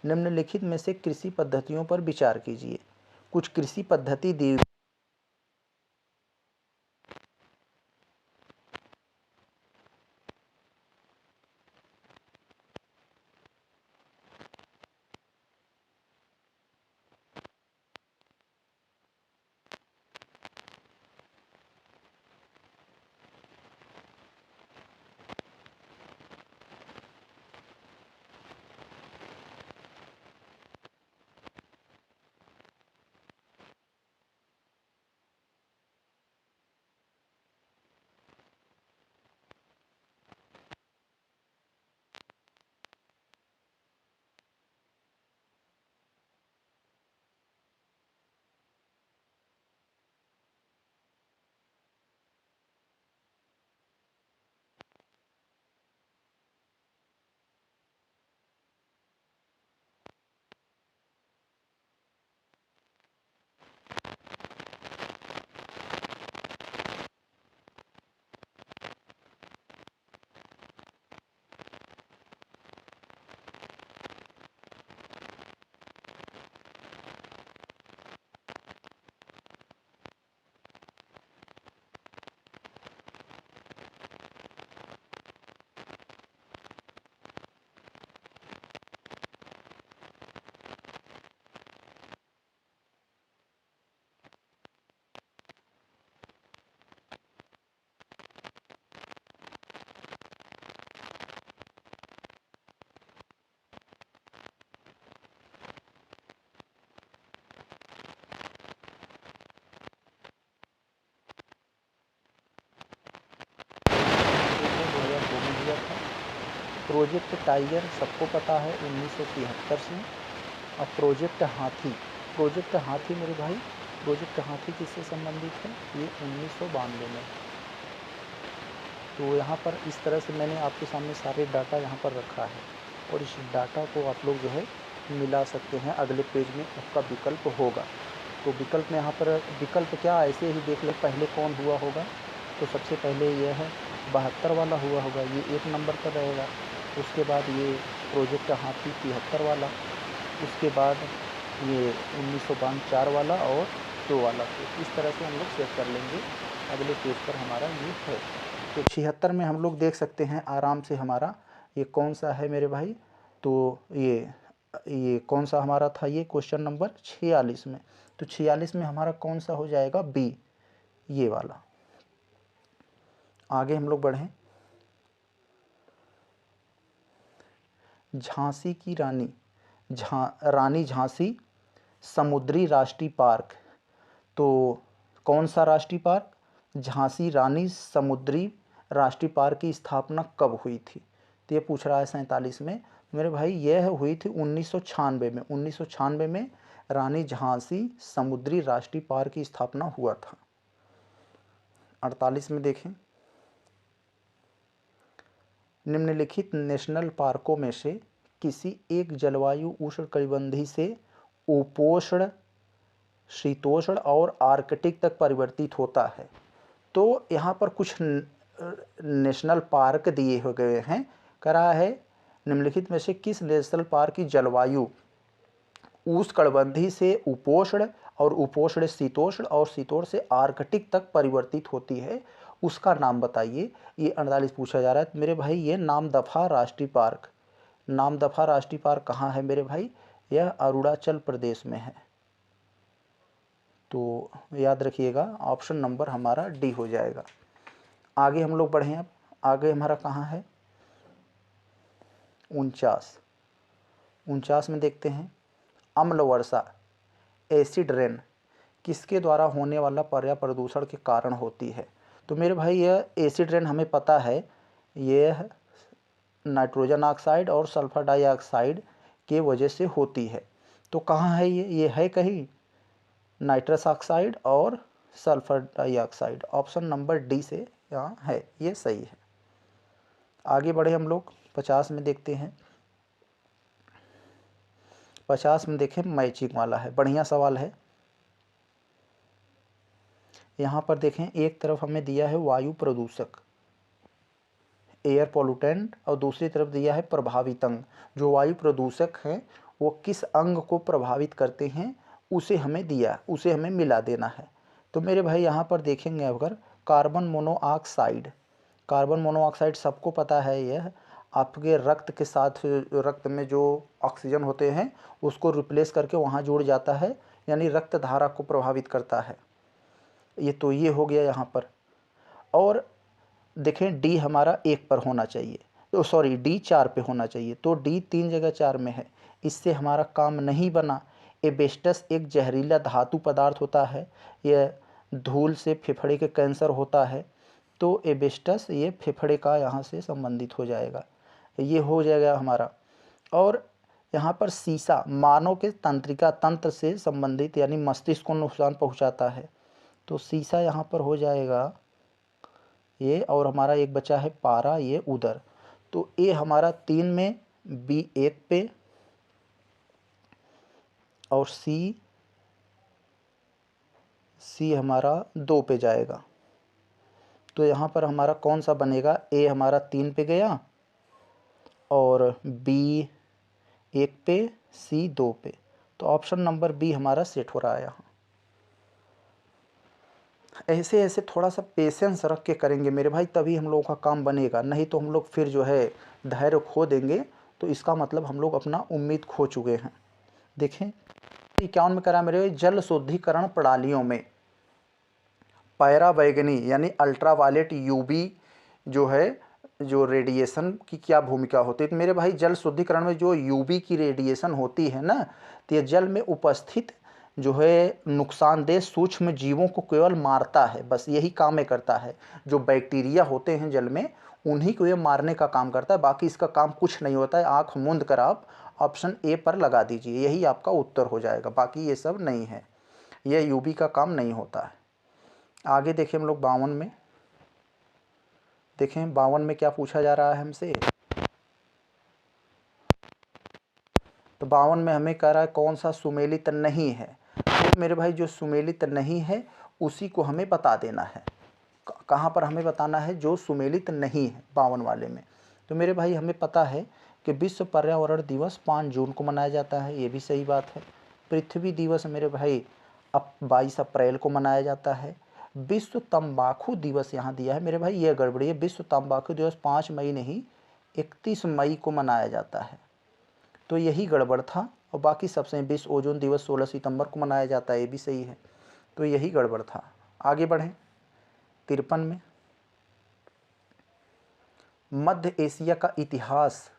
निम्नलिखित में से कृषि पद्धतियों पर विचार कीजिए। कुछ कृषि पद्धति दी प्रोजेक्ट टाइगर सबको पता है 1973 से। अब प्रोजेक्ट हाथी मेरे भाई, प्रोजेक्ट हाथी किससे संबंधित है? ये 1992 में। तो यहाँ पर इस तरह से मैंने आपके सामने सारे डाटा यहाँ पर रखा है, और इस डाटा को आप लोग जो है मिला सकते हैं। अगले पेज में उसका विकल्प होगा। तो विकल्प में यहाँ पर विकल्प क्या, ऐसे ही देख ले पहले कौन हुआ होगा। तो सबसे पहले यह है 72 वाला हुआ होगा, ये 1 नंबर पर रहेगा। उसके बाद ये प्रोजेक्ट हाथी 73 वाला, उसके बाद ये 1992 4 वाला और 2 वाला। तो इस तरह से हम लोग सेट कर लेंगे। अगले पेज पर हमारा ये है। तो 76 में हम लोग देख सकते हैं आराम से हमारा ये कौन सा है मेरे भाई। तो ये कौन सा हमारा था, ये क्वेश्चन नंबर 46 में। तो 46 में हमारा कौन सा हो जाएगा? बी, ये वाला। आगे हम लोग बढ़ें। झांसी की रानी झांसी समुद्री राष्ट्रीय पार्क। तो कौन सा राष्ट्रीय पार्क? झांसी रानी समुद्री राष्ट्रीय पार्क की स्थापना कब हुई थी? तो ये पूछ रहा है 47 में। मेरे भाई यह हुई थी 1996 में। 1996 में रानी झांसी समुद्री राष्ट्रीय पार्क की स्थापना हुआ था। 48 में देखें, निम्नलिखित नेशनल पार्कों में से किसी एक जलवायु उष्णकटिबंधीय से उपोष्ण, शीतोष्ण और आर्कटिक तक परिवर्तित होता है। तो यहाँ पर कुछ नेशनल पार्क दिए हो गए हैं। करा है निम्नलिखित में से किस नेशनल पार्क की जलवायु उष्णकटिबंधीय से उपोष्ण और उपोष्ण शीतोष्ण और शीतोष्ण से आर्कटिक तक परिवर्तित होती है, उसका नाम बताइए। ये 48 पूछा जा रहा है। मेरे भाई ये नामदफा राष्ट्रीय पार्क, नामदफा राष्ट्रीय पार्क कहाँ है मेरे भाई? यह अरुणाचल प्रदेश में है। तो याद रखिएगा, ऑप्शन नंबर हमारा डी हो जाएगा। आगे हम लोग बढ़ें। अब आगे हमारा कहाँ है? 49 में देखते हैं, अम्ल वर्षा एसिड रेन किसके द्वारा होने वाला पर्यावरण प्रदूषण के कारण होती है? तो मेरे भाई यह एसिड रेन हमें पता है, यह नाइट्रोजन ऑक्साइड और सल्फर डाइऑक्साइड के वजह से होती है। तो कहाँ है ये है कहीं नाइट्रस ऑक्साइड और sulphur dioxide. Option number D से यहाँ है, ये सही है। आगे बढ़े हम लोग 50 में देखते हैं। 50 में देखें, मैचिंग वाला है, बढ़िया सवाल है। यहाँ पर देखें, एक तरफ हमें दिया है वायु प्रदूषक एयर पोल्यूटेंट और दूसरी तरफ दिया है प्रभावित अंग। जो वायु प्रदूषक हैं वो किस अंग को प्रभावित करते हैं उसे हमें उसे हमें मिला देना है। तो मेरे भाई यहाँ पर देखेंगे अगर कार्बन मोनोऑक्साइड सबको पता है, यह आपके रक्त के साथ, रक्त में जो ऑक्सीजन होते हैं उसको रिप्लेस करके वहाँ जुड़ जाता है, यानी रक्त धारा को प्रभावित करता है। ये हो गया यहाँ पर। और देखें डी हमारा 1 पर होना चाहिए, तो सॉरी डी 4 पे होना चाहिए। तो डी 3 जगह 4 में है, इससे हमारा काम नहीं बना। एबेस्टस एक जहरीला धातु पदार्थ होता है, यह धूल से फेफड़े के कैंसर होता है। तो एबेस्टस ये फेफड़े का यहाँ से संबंधित हो जाएगा, ये हो जाएगा हमारा। और यहाँ पर सीसा मानव के तंत्रिका तंत्र से संबंधित, यानी मस्तिष्क को नुकसान पहुँचाता है। तो सीसा यहाँ पर हो जाएगा ये। और हमारा एक बचा है पारा, ये उदर। तो ए हमारा 3 में, बी 1 पे और सी हमारा 2 पे जाएगा। तो यहाँ पर हमारा कौन सा बनेगा? ए हमारा 3 पे गया और बी 1 पे, सी 2 पे। तो ऑप्शन नंबर बी हमारा सेट हो रहा है यहाँ। ऐसे ऐसे थोड़ा सा पेशेंस रख के करेंगे मेरे भाई, तभी हम लोगों का काम बनेगा। नहीं तो हम लोग फिर जो है धैर्य खो देंगे, तो इसका मतलब हम लोग अपना उम्मीद खो चुके हैं। देखें 51 में करा मेरे जल शुद्धिकरण प्रणालियों में पैराबैंगनी यानी अल्ट्रावायलेट यूवी जो है, जो रेडिएशन की क्या भूमिका होती है? तो मेरे भाई जल शुद्धिकरण में जो यूवी की रेडिएशन होती है ना, तो ये जल में उपस्थित जो है नुकसानदेह सूक्ष्म जीवों को केवल मारता है, बस यही काम में करता है। जो बैक्टीरिया होते हैं जल में उन्हीं को ये मारने का काम करता है, बाकी इसका काम कुछ नहीं होता है। आँख मूंद कर आप ऑप्शन ए पर लगा दीजिए, यही आपका उत्तर हो जाएगा, बाकी ये सब नहीं है, यह यूबी का काम नहीं होता है। आगे देखें हम लोग 52 में, देखें 52 में क्या पूछा जा रहा है हमसे। तो 52 में हमें कह रहा है कौन सा सुमेलित नहीं है। तो मेरे भाई जो सुमेलित नहीं है उसी को हमें बता देना है। कहाँ पर हमें बताना है, जो सुमेलित नहीं है 52 वाले में। तो मेरे भाई हमें पता है कि विश्व पर्यावरण दिवस 5 जून को मनाया जाता है, ये भी सही बात है। पृथ्वी दिवस मेरे भाई अब 22 अप्रैल को मनाया जाता है। विश्व तंबाकू दिवस यहाँ दिया है मेरे भाई, ये गड़बड़ी है। विश्व तंबाकू दिवस 5 मई नहीं 31 मई को मनाया जाता है, तो यही गड़बड़ था। और बाकी सबसे विश्व ओजोन दिवस 16 सितंबर को मनाया जाता है, ये भी सही है, तो यही गड़बड़ था। आगे बढ़ें 53 में, मध्य एशिया का इतिहास,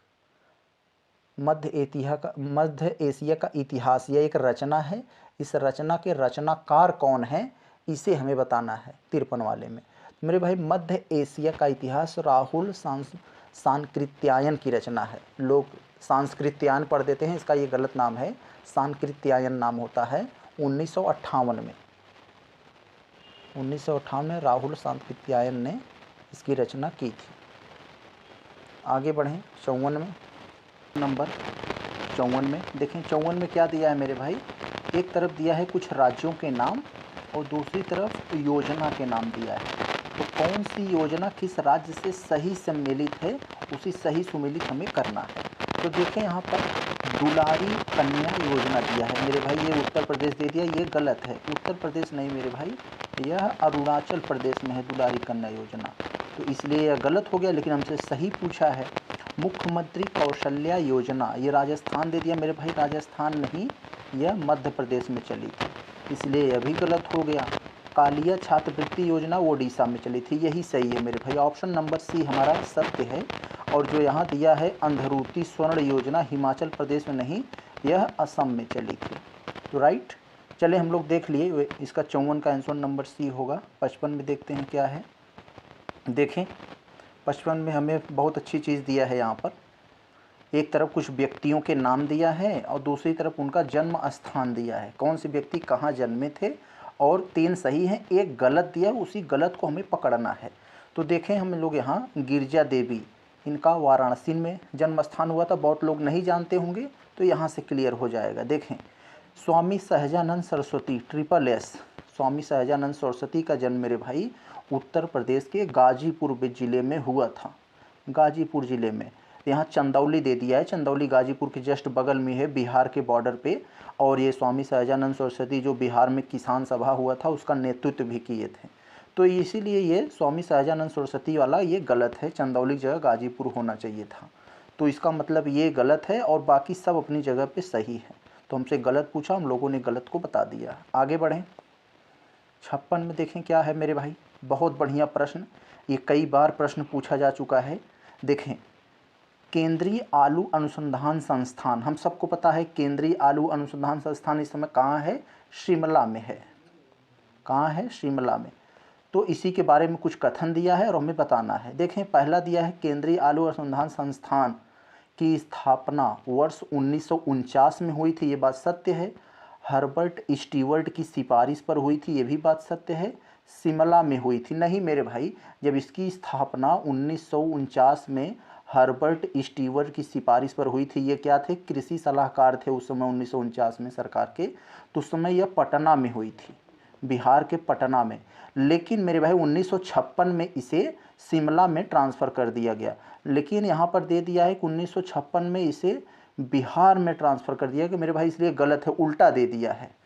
मध्य एशिया का इतिहास, यह एक रचना है। इस रचना के रचनाकार कौन है, इसे हमें बताना है 53 वाले में। मेरे भाई मध्य एशिया का इतिहास राहुल सांकृत्यायन की रचना है। लोग सांस्कृत्यायन पढ़ देते हैं, इसका ये गलत नाम है, सांकृत्यायन नाम होता है। 1958 में, 1958 में राहुल सांकृत्यायन ने इसकी रचना की थी। आगे बढ़ें 54 में, नंबर 54 में देखें। 54 में क्या दिया है मेरे भाई, एक तरफ दिया है कुछ राज्यों के नाम और दूसरी तरफ योजना के नाम दिया है। तो कौन सी योजना किस राज्य से सही सम्मिलित है, उसी सही सुमेलित हमें करना है। तो देखें यहाँ पर दुलारी कन्या योजना दिया है मेरे भाई, ये उत्तर प्रदेश दे दिया, ये गलत है। उत्तर प्रदेश नहीं मेरे भाई, यह अरुणाचल प्रदेश में है दुलारी कन्या योजना, तो इसलिए यह गलत हो गया। लेकिन हमसे सही पूछा है मुख्यमंत्री कौशल्या योजना, ये राजस्थान दे दिया मेरे भाई, राजस्थान नहीं, यह मध्य प्रदेश में चली थी, इसलिए यह भी गलत हो गया। कालिया छात्रवृत्ति योजना वो ओडिशा में चली थी, यही सही है मेरे भाई। ऑप्शन नंबर सी हमारा सत्य है। और जो यहाँ दिया है अंधरूती स्वर्ण योजना, हिमाचल प्रदेश में नहीं, यह असम में चली थी, तो राइट। चले हम लोग देख लिए, इसका 54 का आंसर नंबर सी होगा। 55 में देखते हैं क्या है। देखें 55 में हमें बहुत अच्छी चीज़ दिया है। यहाँ पर एक तरफ कुछ व्यक्तियों के नाम दिया है और दूसरी तरफ उनका जन्म स्थान दिया है, कौन से व्यक्ति कहाँ जन्मे थे, और 3 सही हैं, एक गलत दिया, उसी गलत को हमें पकड़ना है। तो देखें हम लोग यहाँ गिरजा देवी, इनका वाराणसी में जन्म स्थान हुआ था, बहुत लोग नहीं जानते होंगे, तो यहाँ से क्लियर हो जाएगा। देखें स्वामी सहजानंद सरस्वती, ट्रिपल एस, स्वामी सहजानंद सरस्वती का जन्म मेरे भाई उत्तर प्रदेश के गाजीपुर ज़िले में हुआ था, गाजीपुर ज़िले में। यहाँ चंदौली दे दिया है, चंदौली गाजीपुर के जस्ट बगल में है, बिहार के बॉर्डर पे। और ये स्वामी सहजानंद सरस्वती जो बिहार में किसान सभा हुआ था उसका नेतृत्व भी किए थे, तो इसीलिए ये स्वामी सहजानंद सरस्वती वाला ये गलत है, चंदौली जगह गाजीपुर होना चाहिए था। तो इसका मतलब ये गलत है और बाकी सब अपनी जगह पे सही है। तो हमसे गलत पूछा, हम लोगों ने गलत को बता दिया। आगे बढ़ें 56 में देखें क्या है मेरे भाई, बहुत बढ़िया प्रश्न, ये कई बार प्रश्न पूछा जा चुका है। देखें केंद्रीय आलू अनुसंधान संस्थान, हम सबको पता है केंद्रीय आलू अनुसंधान संस्थान इस समय कहाँ है, शिमला में है। कहाँ है, शिमला में। तो इसी के बारे में कुछ कथन दिया है और हमें बताना है। देखें पहला दिया है केंद्रीय आलू अनुसंधान संस्थान की स्थापना वर्ष 1949 में हुई थी, ये बात सत्य है। हर्बर्ट स्टीवर्ट की सिफारिश पर हुई थी, ये भी बात सत्य है। शिमला में हुई थी, नहीं मेरे भाई, जब इसकी स्थापना 1949 में हर्बर्ट स्टीवर्ट की सिफारिश पर हुई थी, ये क्या थे, कृषि सलाहकार थे उस समय 1949 में सरकार के, तो उस समय यह पटना में हुई थी, बिहार के पटना में। लेकिन मेरे भाई 1956 में इसे शिमला में ट्रांसफ़र कर दिया गया। लेकिन यहाँ पर दे दिया है कि 1956 में इसे बिहार में ट्रांसफ़र कर दिया गया मेरे भाई, इसलिए गलत है, उल्टा दे दिया है।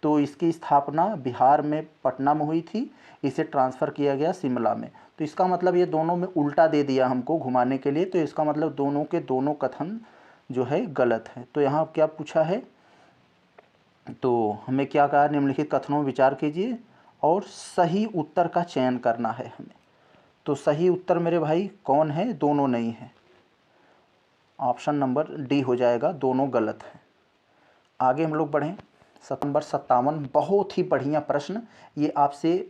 तो इसकी स्थापना बिहार में पटना में हुई थी, इसे ट्रांसफ़र किया गया शिमला में। तो इसका मतलब ये दोनों में उल्टा दे दिया हमको घुमाने के लिए, तो इसका मतलब दोनों के दोनों कथन जो है गलत है। तो यहाँ क्या पूछा है, तो हमें क्या कहा, निम्नलिखित कथनों में विचार कीजिए और सही उत्तर का चयन करना है हमें। तो सही उत्तर मेरे भाई कौन है, दोनों नहीं है, ऑप्शन नंबर डी हो जाएगा, दोनों गलत है। आगे हम लोग बढ़ें नंबर 57, बहुत ही बढ़िया प्रश्न, ये आपसे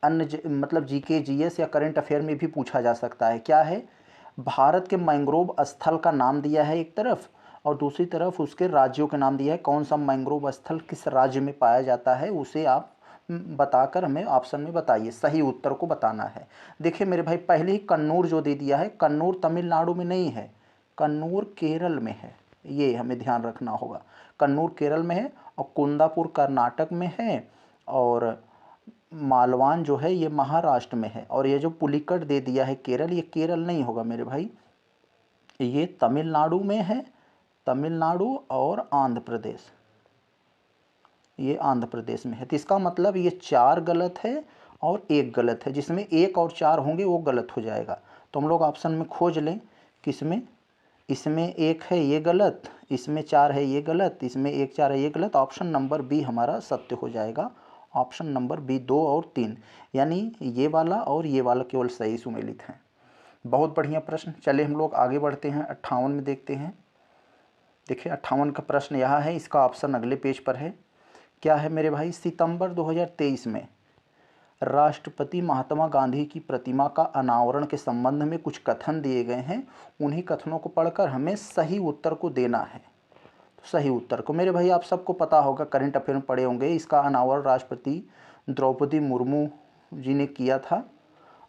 अन्य मतलब जीके जीएस या करंट अफेयर में भी पूछा जा सकता है। क्या है? भारत के मैंग्रोव स्थल का नाम दिया है एक तरफ, और दूसरी तरफ उसके राज्यों के नाम दिया है। कौन सा मैंग्रोव स्थल किस राज्य में पाया जाता है उसे आप बताकर हमें ऑप्शन में बताइए, सही उत्तर को बताना है। देखिए मेरे भाई, पहले ही कन्नूर जो दे दिया है, कन्नूर तमिलनाडु में नहीं है, कन्नूर केरल में है, ये हमें ध्यान रखना होगा। कन्नूर केरल में है और कुंदापुर कर्नाटक में है, और मालवान जो है ये महाराष्ट्र में है, और ये जो पुलिकट दे दिया है केरल, ये केरल नहीं होगा मेरे भाई, ये तमिलनाडु में है, तमिलनाडु और आंध्र प्रदेश, ये आंध्र प्रदेश में है। तो इसका मतलब ये 4 गलत है और 1 गलत है, जिसमें 1 और 4 होंगे वो गलत हो जाएगा। तो हम लोग ऑप्शन में खोज लें किसमें, इसमें 1 है ये गलत, इसमें 4 है ये गलत, इसमें 1 4 है ये गलत। ऑप्शन नंबर बी हमारा सत्य हो जाएगा। ऑप्शन नंबर बी 2 और 3, यानी ये वाला और ये वाला केवल सही सुमेलित हैं। बहुत बढ़िया प्रश्न। चलिए हम लोग आगे बढ़ते हैं, 58 में देखते हैं। देखिए 58 का प्रश्न यहाँ है, इसका ऑप्शन अगले पेज पर है। क्या है मेरे भाई? सितंबर 2023 में राष्ट्रपति महात्मा गांधी की प्रतिमा का अनावरण के संबंध में कुछ कथन दिए गए हैं, उन्हीं कथनों को पढ़कर हमें सही उत्तर को देना है। तो सही उत्तर को मेरे भाई आप सबको पता होगा, करंट अफेयर में पढ़े होंगे, इसका अनावरण राष्ट्रपति द्रौपदी मुर्मू जी ने किया था,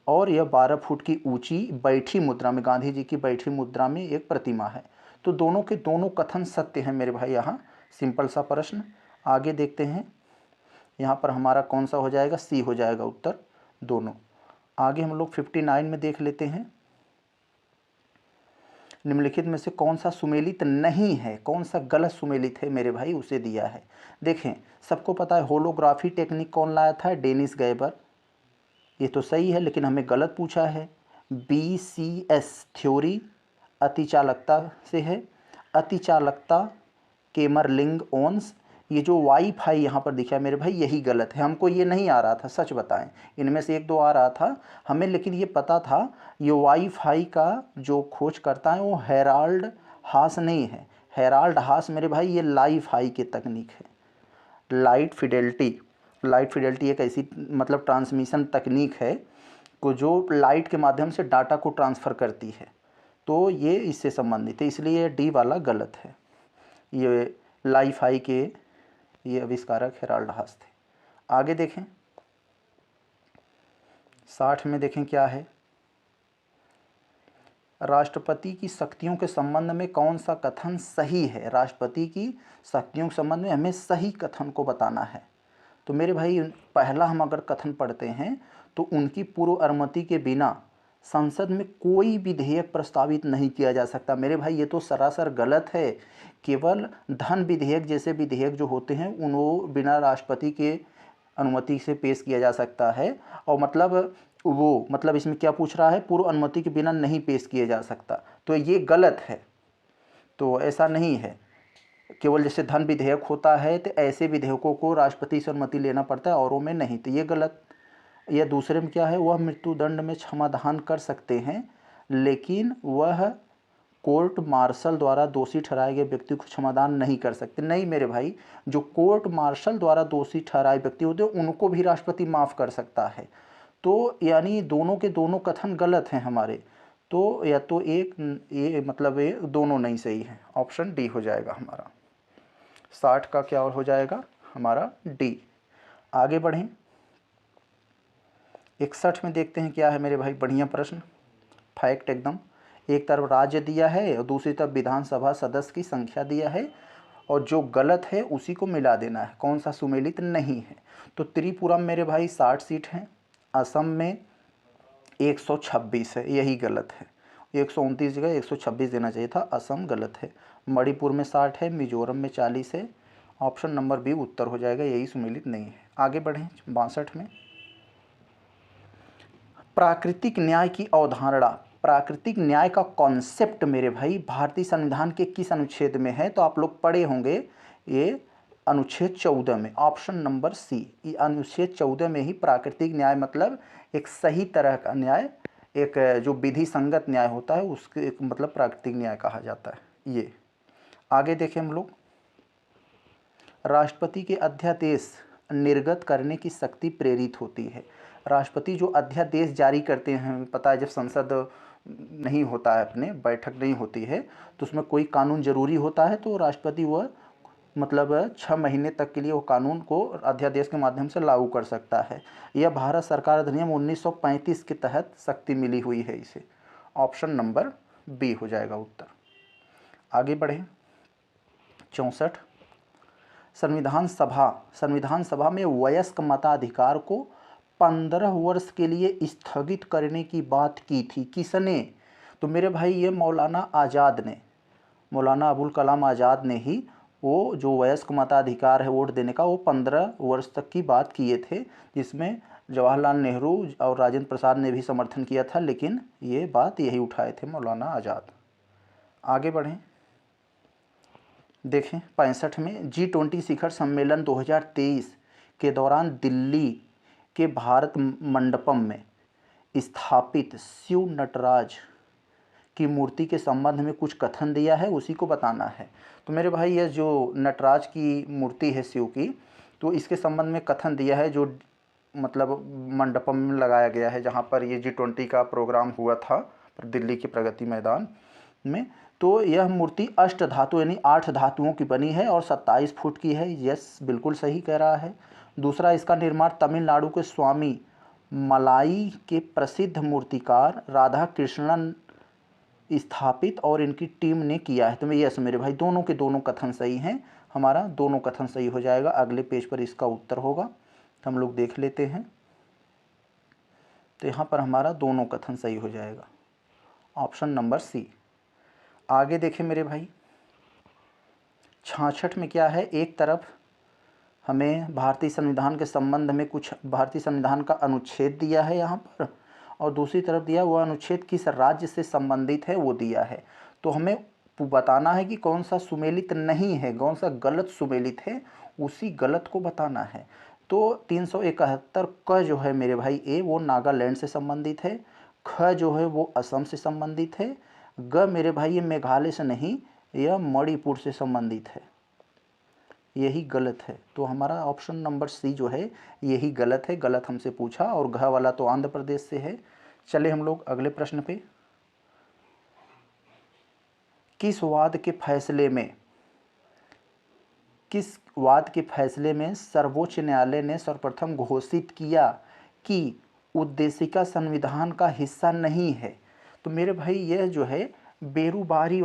और यह 12 फुट की ऊंची बैठी मुद्रा में, गांधी जी की बैठी मुद्रा में एक प्रतिमा है। तो दोनों के दोनों कथन सत्य हैं मेरे भाई। यहाँ सिंपल सा प्रश्न। आगे देखते हैं, यहाँ पर हमारा कौन सा हो जाएगा? सी हो जाएगा उत्तर, दोनों। आगे हम लोग 59 में देख लेते हैं, निम्नलिखित में से कौन सा सुमेलित नहीं है, कौन सा गलत सुमेलित है मेरे भाई, उसे दिया है। देखें, सबको पता है होलोग्राफी टेक्निक कौन लाया था? Dennis Gabor. ये तो सही है, लेकिन हमें गलत पूछा है। BCS थ्योरी अतिचालकता से है, अतिचालकता केमरलिंग ओन्स। ये जो वाईफाई यहाँ पर दिखा है मेरे भाई, यही गलत है। हमको ये नहीं आ रहा था, सच बताएं, इनमें से 1 2 आ रहा था हमें, लेकिन ये पता था ये वाईफाई का जो खोज करता है वो हेराल्ड हास नहीं है। हेराल्ड हास मेरे भाई ये लाईफाई की तकनीक है। लाइट फिडेलिटी एक ऐसी मतलब ट्रांसमिशन तकनीक है को जो लाइट के माध्यम से डाटा को ट्रांसफ़र करती है, तो ये इससे संबंधित है, इसलिए डी वाला गलत है। ये लाईफाई के ये आविष्कारक हेराल्ड हास थे। आगे देखें 60 में, देखें क्या है? राष्ट्रपति की शक्तियों के संबंध में कौन सा कथन सही है? राष्ट्रपति की शक्तियों के संबंध में हमें सही कथन को बताना है। तो मेरे भाई पहला हम अगर कथन पढ़ते हैं तो उनकी पूर्व अनुमति के बिना संसद में कोई विधेयक प्रस्तावित नहीं किया जा सकता। मेरे भाई ये तो सरासर गलत है। केवल धन विधेयक जैसे विधेयक जो होते हैं उनको बिना राष्ट्रपति के अनुमति से पेश किया जा सकता है, और मतलब इसमें क्या पूछ रहा है? पूर्व अनुमति के बिना नहीं पेश किया जा सकता, तो ये गलत है। तो ऐसा नहीं है, केवल जैसे धन विधेयक होता है तो ऐसे विधेयकों को राष्ट्रपति से अनुमति लेना पड़ता है, औरों में नहीं, तो ये गलत। या दूसरे में क्या है? वह मृत्युदंड में क्षमादान कर सकते हैं, लेकिन वह कोर्ट मार्शल द्वारा दोषी ठहराए गए व्यक्ति को क्षमादान नहीं कर सकते। नहीं मेरे भाई, जो कोर्ट मार्शल द्वारा दोषी ठहराए व्यक्ति होते हैं उनको भी राष्ट्रपति माफ़ कर सकता है। तो यानी दोनों के दोनों कथन गलत हैं हमारे। तो या तो ये मतलब ये दोनों नहीं सही है। ऑप्शन डी हो जाएगा हमारा। 60 का क्या और हो जाएगा? हमारा डी। आगे बढ़ें 61 में देखते हैं क्या है मेरे भाई। बढ़िया प्रश्न, फैक्ट एकदम। एक तरफ राज्य दिया है और दूसरी तरफ विधानसभा सदस्य की संख्या दिया है, और जो गलत है उसी को मिला देना है। कौन सा सुमेलित नहीं है? तो त्रिपुरा मेरे भाई 60 सीट हैं, असम में 126 है, यही गलत है। 129 जगह 126 देना चाहिए था, असम गलत है। मणिपुर में 60 है, मिजोरम में 40 है। ऑप्शन नंबर बी उत्तर हो जाएगा, यही सुमेलित नहीं है। आगे बढ़ें 62 में, प्राकृतिक न्याय की अवधारणा। प्राकृतिक न्याय का कॉन्सेप्ट मेरे भाई भारतीय संविधान के किस अनुच्छेद में है? तो आप लोग पढ़े होंगे, ये अनुच्छेद 14 में। ऑप्शन नंबर सी, ये अनुच्छेद 14 में ही प्राकृतिक न्याय मतलब एक सही तरह का न्याय, एक जो विधि संगत न्याय होता है उसके एक मतलब प्राकृतिक न्याय कहा जाता है। ये आगे देखें हम लोग, राष्ट्रपति के अध्यादेश निर्गत करने की शक्ति प्रेरित होती है। राष्ट्रपति जो अध्यादेश जारी करते हैं, पता है जब संसद नहीं होता है, अपने बैठक नहीं होती है, तो उसमें कोई कानून जरूरी होता है तो राष्ट्रपति वह मतलब 6 महीने तक के लिए वो कानून को अध्यादेश के माध्यम से लागू कर सकता है। यह भारत सरकार अधिनियम 1935 के तहत शक्ति मिली हुई है इसे। ऑप्शन नंबर बी हो जाएगा उत्तर। आगे बढ़े। 64, संविधान सभा में वयस्क मताधिकार को 15 वर्ष के लिए स्थगित करने की बात की थी। किसने? तो मेरे भाई ये मौलाना आज़ाद ने, मौलाना अबुल कलाम आज़ाद ने ही वो जो वयस्क मताधिकार है वोट देने का, वो 15 वर्ष तक की बात किए थे, जिसमें जवाहरलाल नेहरू और राजेंद्र प्रसाद ने भी समर्थन किया था, लेकिन ये बात यही उठाए थे मौलाना आज़ाद। आगे बढ़ें। देखें 65 में G20 शिखर सम्मेलन 2023 के दौरान दिल्ली के भारत मंडपम में स्थापित शिव नटराज की मूर्ति के संबंध में कुछ कथन दिया है, उसी को बताना है। तो मेरे भाई यह जो नटराज की मूर्ति है शिव की, तो इसके संबंध में कथन दिया है जो मतलब मंडपम में लगाया गया है, जहाँ पर ये G20 का प्रोग्राम हुआ था दिल्ली के प्रगति मैदान में। तो यह मूर्ति अष्ट धातु यानी 8 धातुओं की बनी है और 27 फुट की है। यस, बिल्कुल सही कह रहा है। दूसरा, इसका निर्माण तमिलनाडु के स्वामी मलाई के प्रसिद्ध मूर्तिकार राधा कृष्णन स्थापित और इनकी टीम ने किया है। तो मैं यस मेरे भाई, दोनों के दोनों कथन सही हैं, हमारा दोनों कथन सही हो जाएगा। अगले पेज पर इसका उत्तर होगा, तो हम लोग देख लेते हैं। तो यहाँ पर हमारा दोनों कथन सही हो जाएगा, ऑप्शन नंबर सी। आगे देखें मेरे भाई 66 में क्या है, एक तरफ हमें भारतीय संविधान के संबंध में कुछ भारतीय संविधान का अनुच्छेद दिया है यहाँ पर, और दूसरी तरफ दिया वह अनुच्छेद किस राज्य से संबंधित है वो दिया है। तो हमें बताना है कि कौन सा सुमेलित नहीं है, कौन सा गलत सुमेलित है, उसी गलत को बताना है। तो 371 क जो है मेरे भाई ए वो नागालैंड से संबंधित है, ख जो है वो असम से संबंधित है, ग मेरे भाई ये मेघालय से नहीं, यह मणिपुर से संबंधित है, यही गलत है। तो हमारा ऑप्शन नंबर सी जो है यही गलत है, गलत हमसे पूछा, और घ वाला तो आंध्र प्रदेश से है। चले हम लोग अगले प्रश्न पे। किस वाद के फैसले में सर्वोच्च न्यायालय ने सर्वप्रथम घोषित किया कि उद्देशिका संविधान का हिस्सा नहीं है? तो मेरे भाई यह जो है बेरूबारी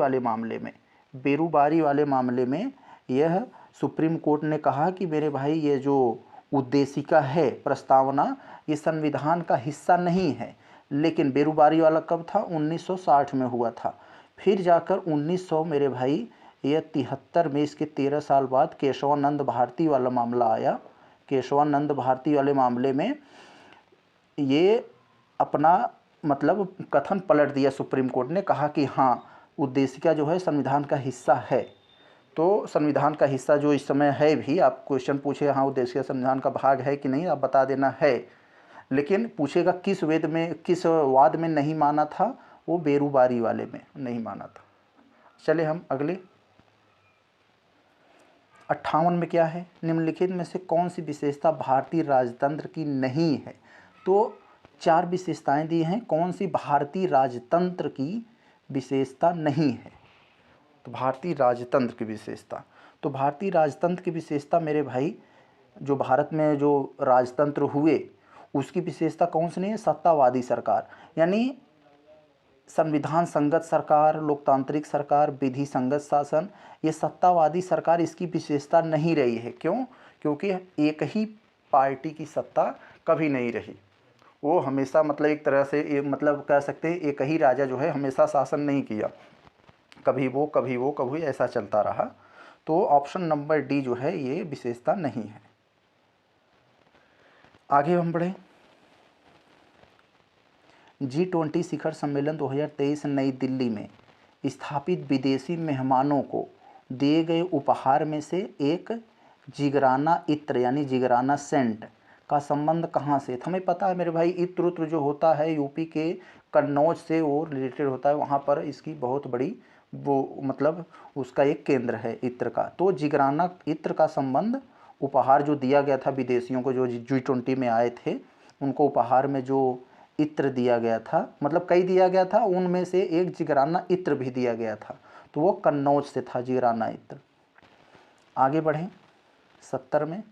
वाले मामले में यह सुप्रीम कोर्ट ने कहा कि मेरे भाई ये जो उद्देशिका है प्रस्तावना, ये संविधान का हिस्सा नहीं है। लेकिन बेरूबारी वाला कब था? 1960 में हुआ था। फिर जाकर 1900 मेरे भाई यह 73 में, इसके 13 साल बाद केशवानंद भारती वाला मामला आया। केशवानंद भारती वाले मामले में ये अपना मतलब कथन पलट दिया सुप्रीम कोर्ट ने, कहा कि हाँ उद्देशिका जो है संविधान का हिस्सा है। तो संविधान का हिस्सा जो इस समय है भी, आप क्वेश्चन पूछे हाँ उद्देशिका संविधान का भाग है कि नहीं, आप बता देना है, लेकिन पूछेगा किस वाद में नहीं माना था, वो बेरूबारी वाले में नहीं माना था। चले हम अगले 58 में क्या है, निम्नलिखित में से कौन सी विशेषता भारतीय राजतंत्र की नहीं है? तो 4 विशेषताएं दी हैं, कौन सी भारतीय राजतंत्र की विशेषता नहीं है? तो भारतीय राजतंत्र की विशेषता मेरे भाई, जो भारत में जो राजतंत्र हुए उसकी विशेषता कौन सी नहीं है? सत्तावादी सरकार, यानी संविधान संगत सरकार, लोकतांत्रिक सरकार, विधि संगत शासन, ये सत्तावादी सरकार इसकी विशेषता नहीं रही है। क्यों? क्योंकि एक ही पार्टी की सत्ता कभी नहीं रही, वो हमेशा मतलब एक तरह से मतलब कह सकते हैं एक ही राजा जो है हमेशा शासन नहीं किया, कभी वो ऐसा चलता रहा। तो ऑप्शन नंबर डी जो है ये विशेषता नहीं है। आगे हम बढ़े। G20 शिखर सम्मेलन 2023 नई दिल्ली में स्थापित विदेशी मेहमानों को दिए गए उपहार में से एक जिगराना इत्र यानी जिगराना सेंट का संबंध कहाँ से? हमें पता है मेरे भाई इत्र उत्र जो होता है यूपी के कन्नौज से वो रिलेटेड होता है, वहाँ पर इसकी बहुत बड़ी वो मतलब उसका एक केंद्र है इत्र का। तो जिगराना इत्र का संबंध उपहार जो दिया गया था विदेशियों को जो G20 में आए थे, उनको उपहार में जो इत्र दिया गया था, मतलब कई दिया गया था, उनमें से एक जिगराना इत्र भी दिया गया था, तो वो कन्नौज से था जिगराना इत्र। आगे बढ़ें 70 में,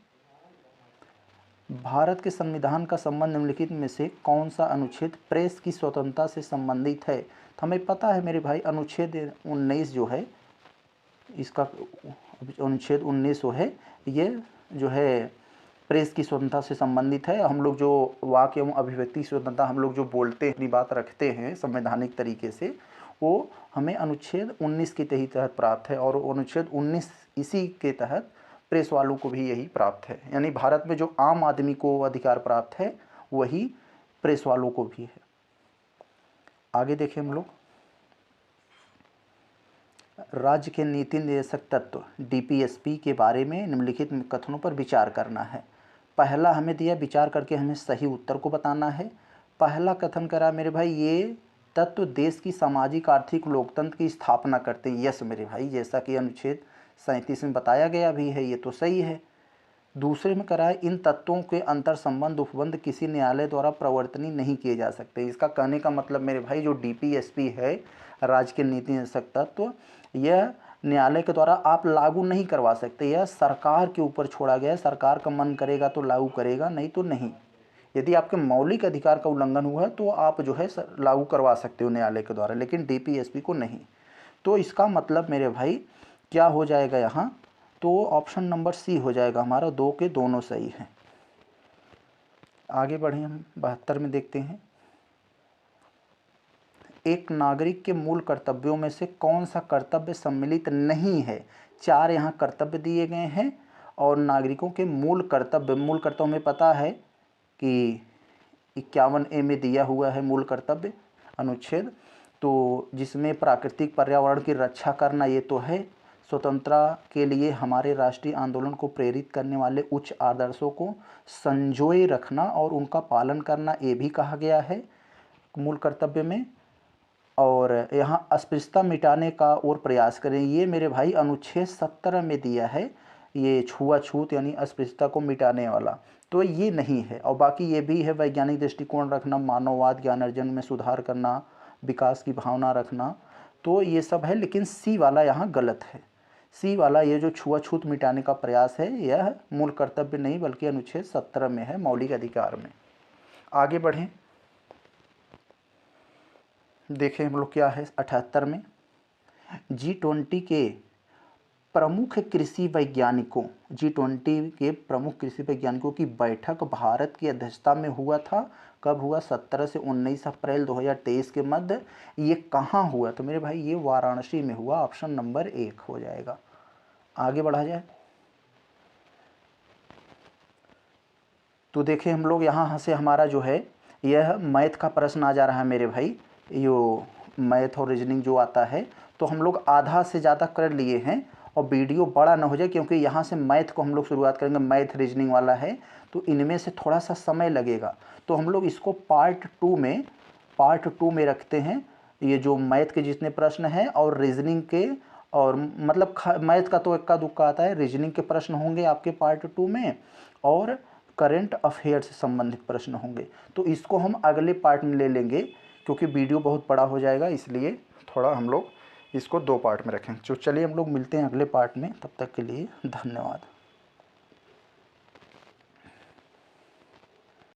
भारत के संविधान का संबंध निम्नलिखित में से कौन सा अनुच्छेद प्रेस की स्वतंत्रता से संबंधित है। तो हमें पता है मेरे भाई अनुच्छेद 19 जो है, इसका अनुच्छेद 19 जो है, ये जो है प्रेस की स्वतंत्रता से संबंधित है। हम लोग जो वाक एवं अभिव्यक्ति स्वतंत्रता हम लोग जो बोलते हैं, अपनी बात रखते हैं संवैधानिक तरीके से, वो हमें अनुच्छेद 19 के तहत प्राप्त है, और अनुच्छेद 19 इसी के तहत प्रेस वालों को भी यही प्राप्त है। यानी भारत में जो आम आदमी को अधिकार प्राप्त है वही प्रेस वालों को भी है। आगे देखें हम लोग, राज्य के नीति निर्देशक तत्व डीपीएसपी के बारे में निम्नलिखित कथनों पर विचार करना है। पहला हमें दिया, विचार करके हमें सही उत्तर को बताना है। पहला कथन करा मेरे भाई, ये तत्व देश की सामाजिक आर्थिक लोकतंत्र की स्थापना करते हैं। यस मेरे भाई, जैसा कि अनुच्छेद 37 में बताया गया भी है, ये तो सही है। दूसरे में करा है, इन तत्वों के अंतर संबंध उपबंध किसी न्यायालय द्वारा प्रवर्तनीय नहीं किए जा सकते। इसका कहने का मतलब मेरे भाई, जो डीपीएसपी है, राज्य के नीति निर्देशक तत्व, यह न्यायालय के द्वारा आप लागू नहीं करवा सकते। यह सरकार के ऊपर छोड़ा गया है, सरकार का मन करेगा तो लागू करेगा, नहीं तो नहीं। यदि आपके मौलिक अधिकार का उल्लंघन हुआ है तो आप जो है लागू करवा सकते हो न्यायालय के द्वारा, लेकिन डीपीएसपी को नहीं। तो इसका मतलब मेरे भाई क्या हो जाएगा यहाँ, तो ऑप्शन नंबर सी हो जाएगा हमारा, 2 के दोनों सही हैं। आगे बढ़े हम 72 में देखते हैं, एक नागरिक के मूल कर्तव्यों में से कौन सा कर्तव्य सम्मिलित नहीं है। 4 यहाँ कर्तव्य दिए गए हैं, और नागरिकों के मूल कर्तव्य में पता है कि 51A में दिया हुआ है मूल कर्तव्य अनुच्छेद, तो जिसमें प्राकृतिक पर्यावरण की रक्षा करना ये तो है, स्वतंत्रता के लिए हमारे राष्ट्रीय आंदोलन को प्रेरित करने वाले उच्च आदर्शों को संजोए रखना और उनका पालन करना, ये भी कहा गया है मूल कर्तव्य में। और यहाँ अस्पृश्यता मिटाने का और प्रयास करें, ये मेरे भाई अनुच्छेद 17 में दिया है, ये छुआछूत यानी अस्पृश्यता को मिटाने वाला, तो ये नहीं है। और बाकी ये भी है, वैज्ञानिक दृष्टिकोण रखना, मानववाद, ज्ञान अर्जन में सुधार करना, विकास की भावना रखना, तो ये सब है। लेकिन सी वाला यहाँ गलत है। सी वाला, ये जो छुआछूत मिटाने का प्रयास है, यह मूल कर्तव्य नहीं बल्कि अनुच्छेद 17 में है, मौलिक अधिकार में। आगे बढ़ें, देखें हम लोग क्या है 78 में, G20 के प्रमुख कृषि वैज्ञानिकों, G20 के प्रमुख कृषि वैज्ञानिकों की बैठक भारत की अध्यक्षता में हुआ था। कब हुआ? 17 से 19 अप्रैल 2023 के मध्य। ये कहाँ हुआ? तो मेरे भाई ये वाराणसी में हुआ, ऑप्शन नंबर 1 हो जाएगा। आगे बढ़ा जाए तो देखें हम लोग, यहाँ से हमारा जो है यह मैथ का प्रश्न आ जा रहा है मेरे भाई। यो मैथ और रीजनिंग जो आता है, तो हम लोग आधा से ज़्यादा कर लिए हैं, और वीडियो बड़ा ना हो जाए, क्योंकि यहाँ से मैथ को हम लोग शुरुआत करेंगे, मैथ रीजनिंग वाला है, तो इनमें से थोड़ा सा समय लगेगा। तो हम लोग इसको पार्ट टू में रखते हैं। ये जो मैथ के जितने प्रश्न हैं और रीजनिंग के, और मतलब मैथ का तो इक्का दुक्का आता है, रीजनिंग के प्रश्न होंगे आपके पार्ट 2 में, और करंट अफेयर से संबंधित प्रश्न होंगे। तो इसको हम अगले पार्ट में ले लेंगे, क्योंकि वीडियो बहुत बड़ा हो जाएगा, इसलिए थोड़ा हम लोग इसको 2 पार्ट में रखें। तो चलिए हम लोग मिलते हैं अगले पार्ट में, तब तक के लिए धन्यवाद।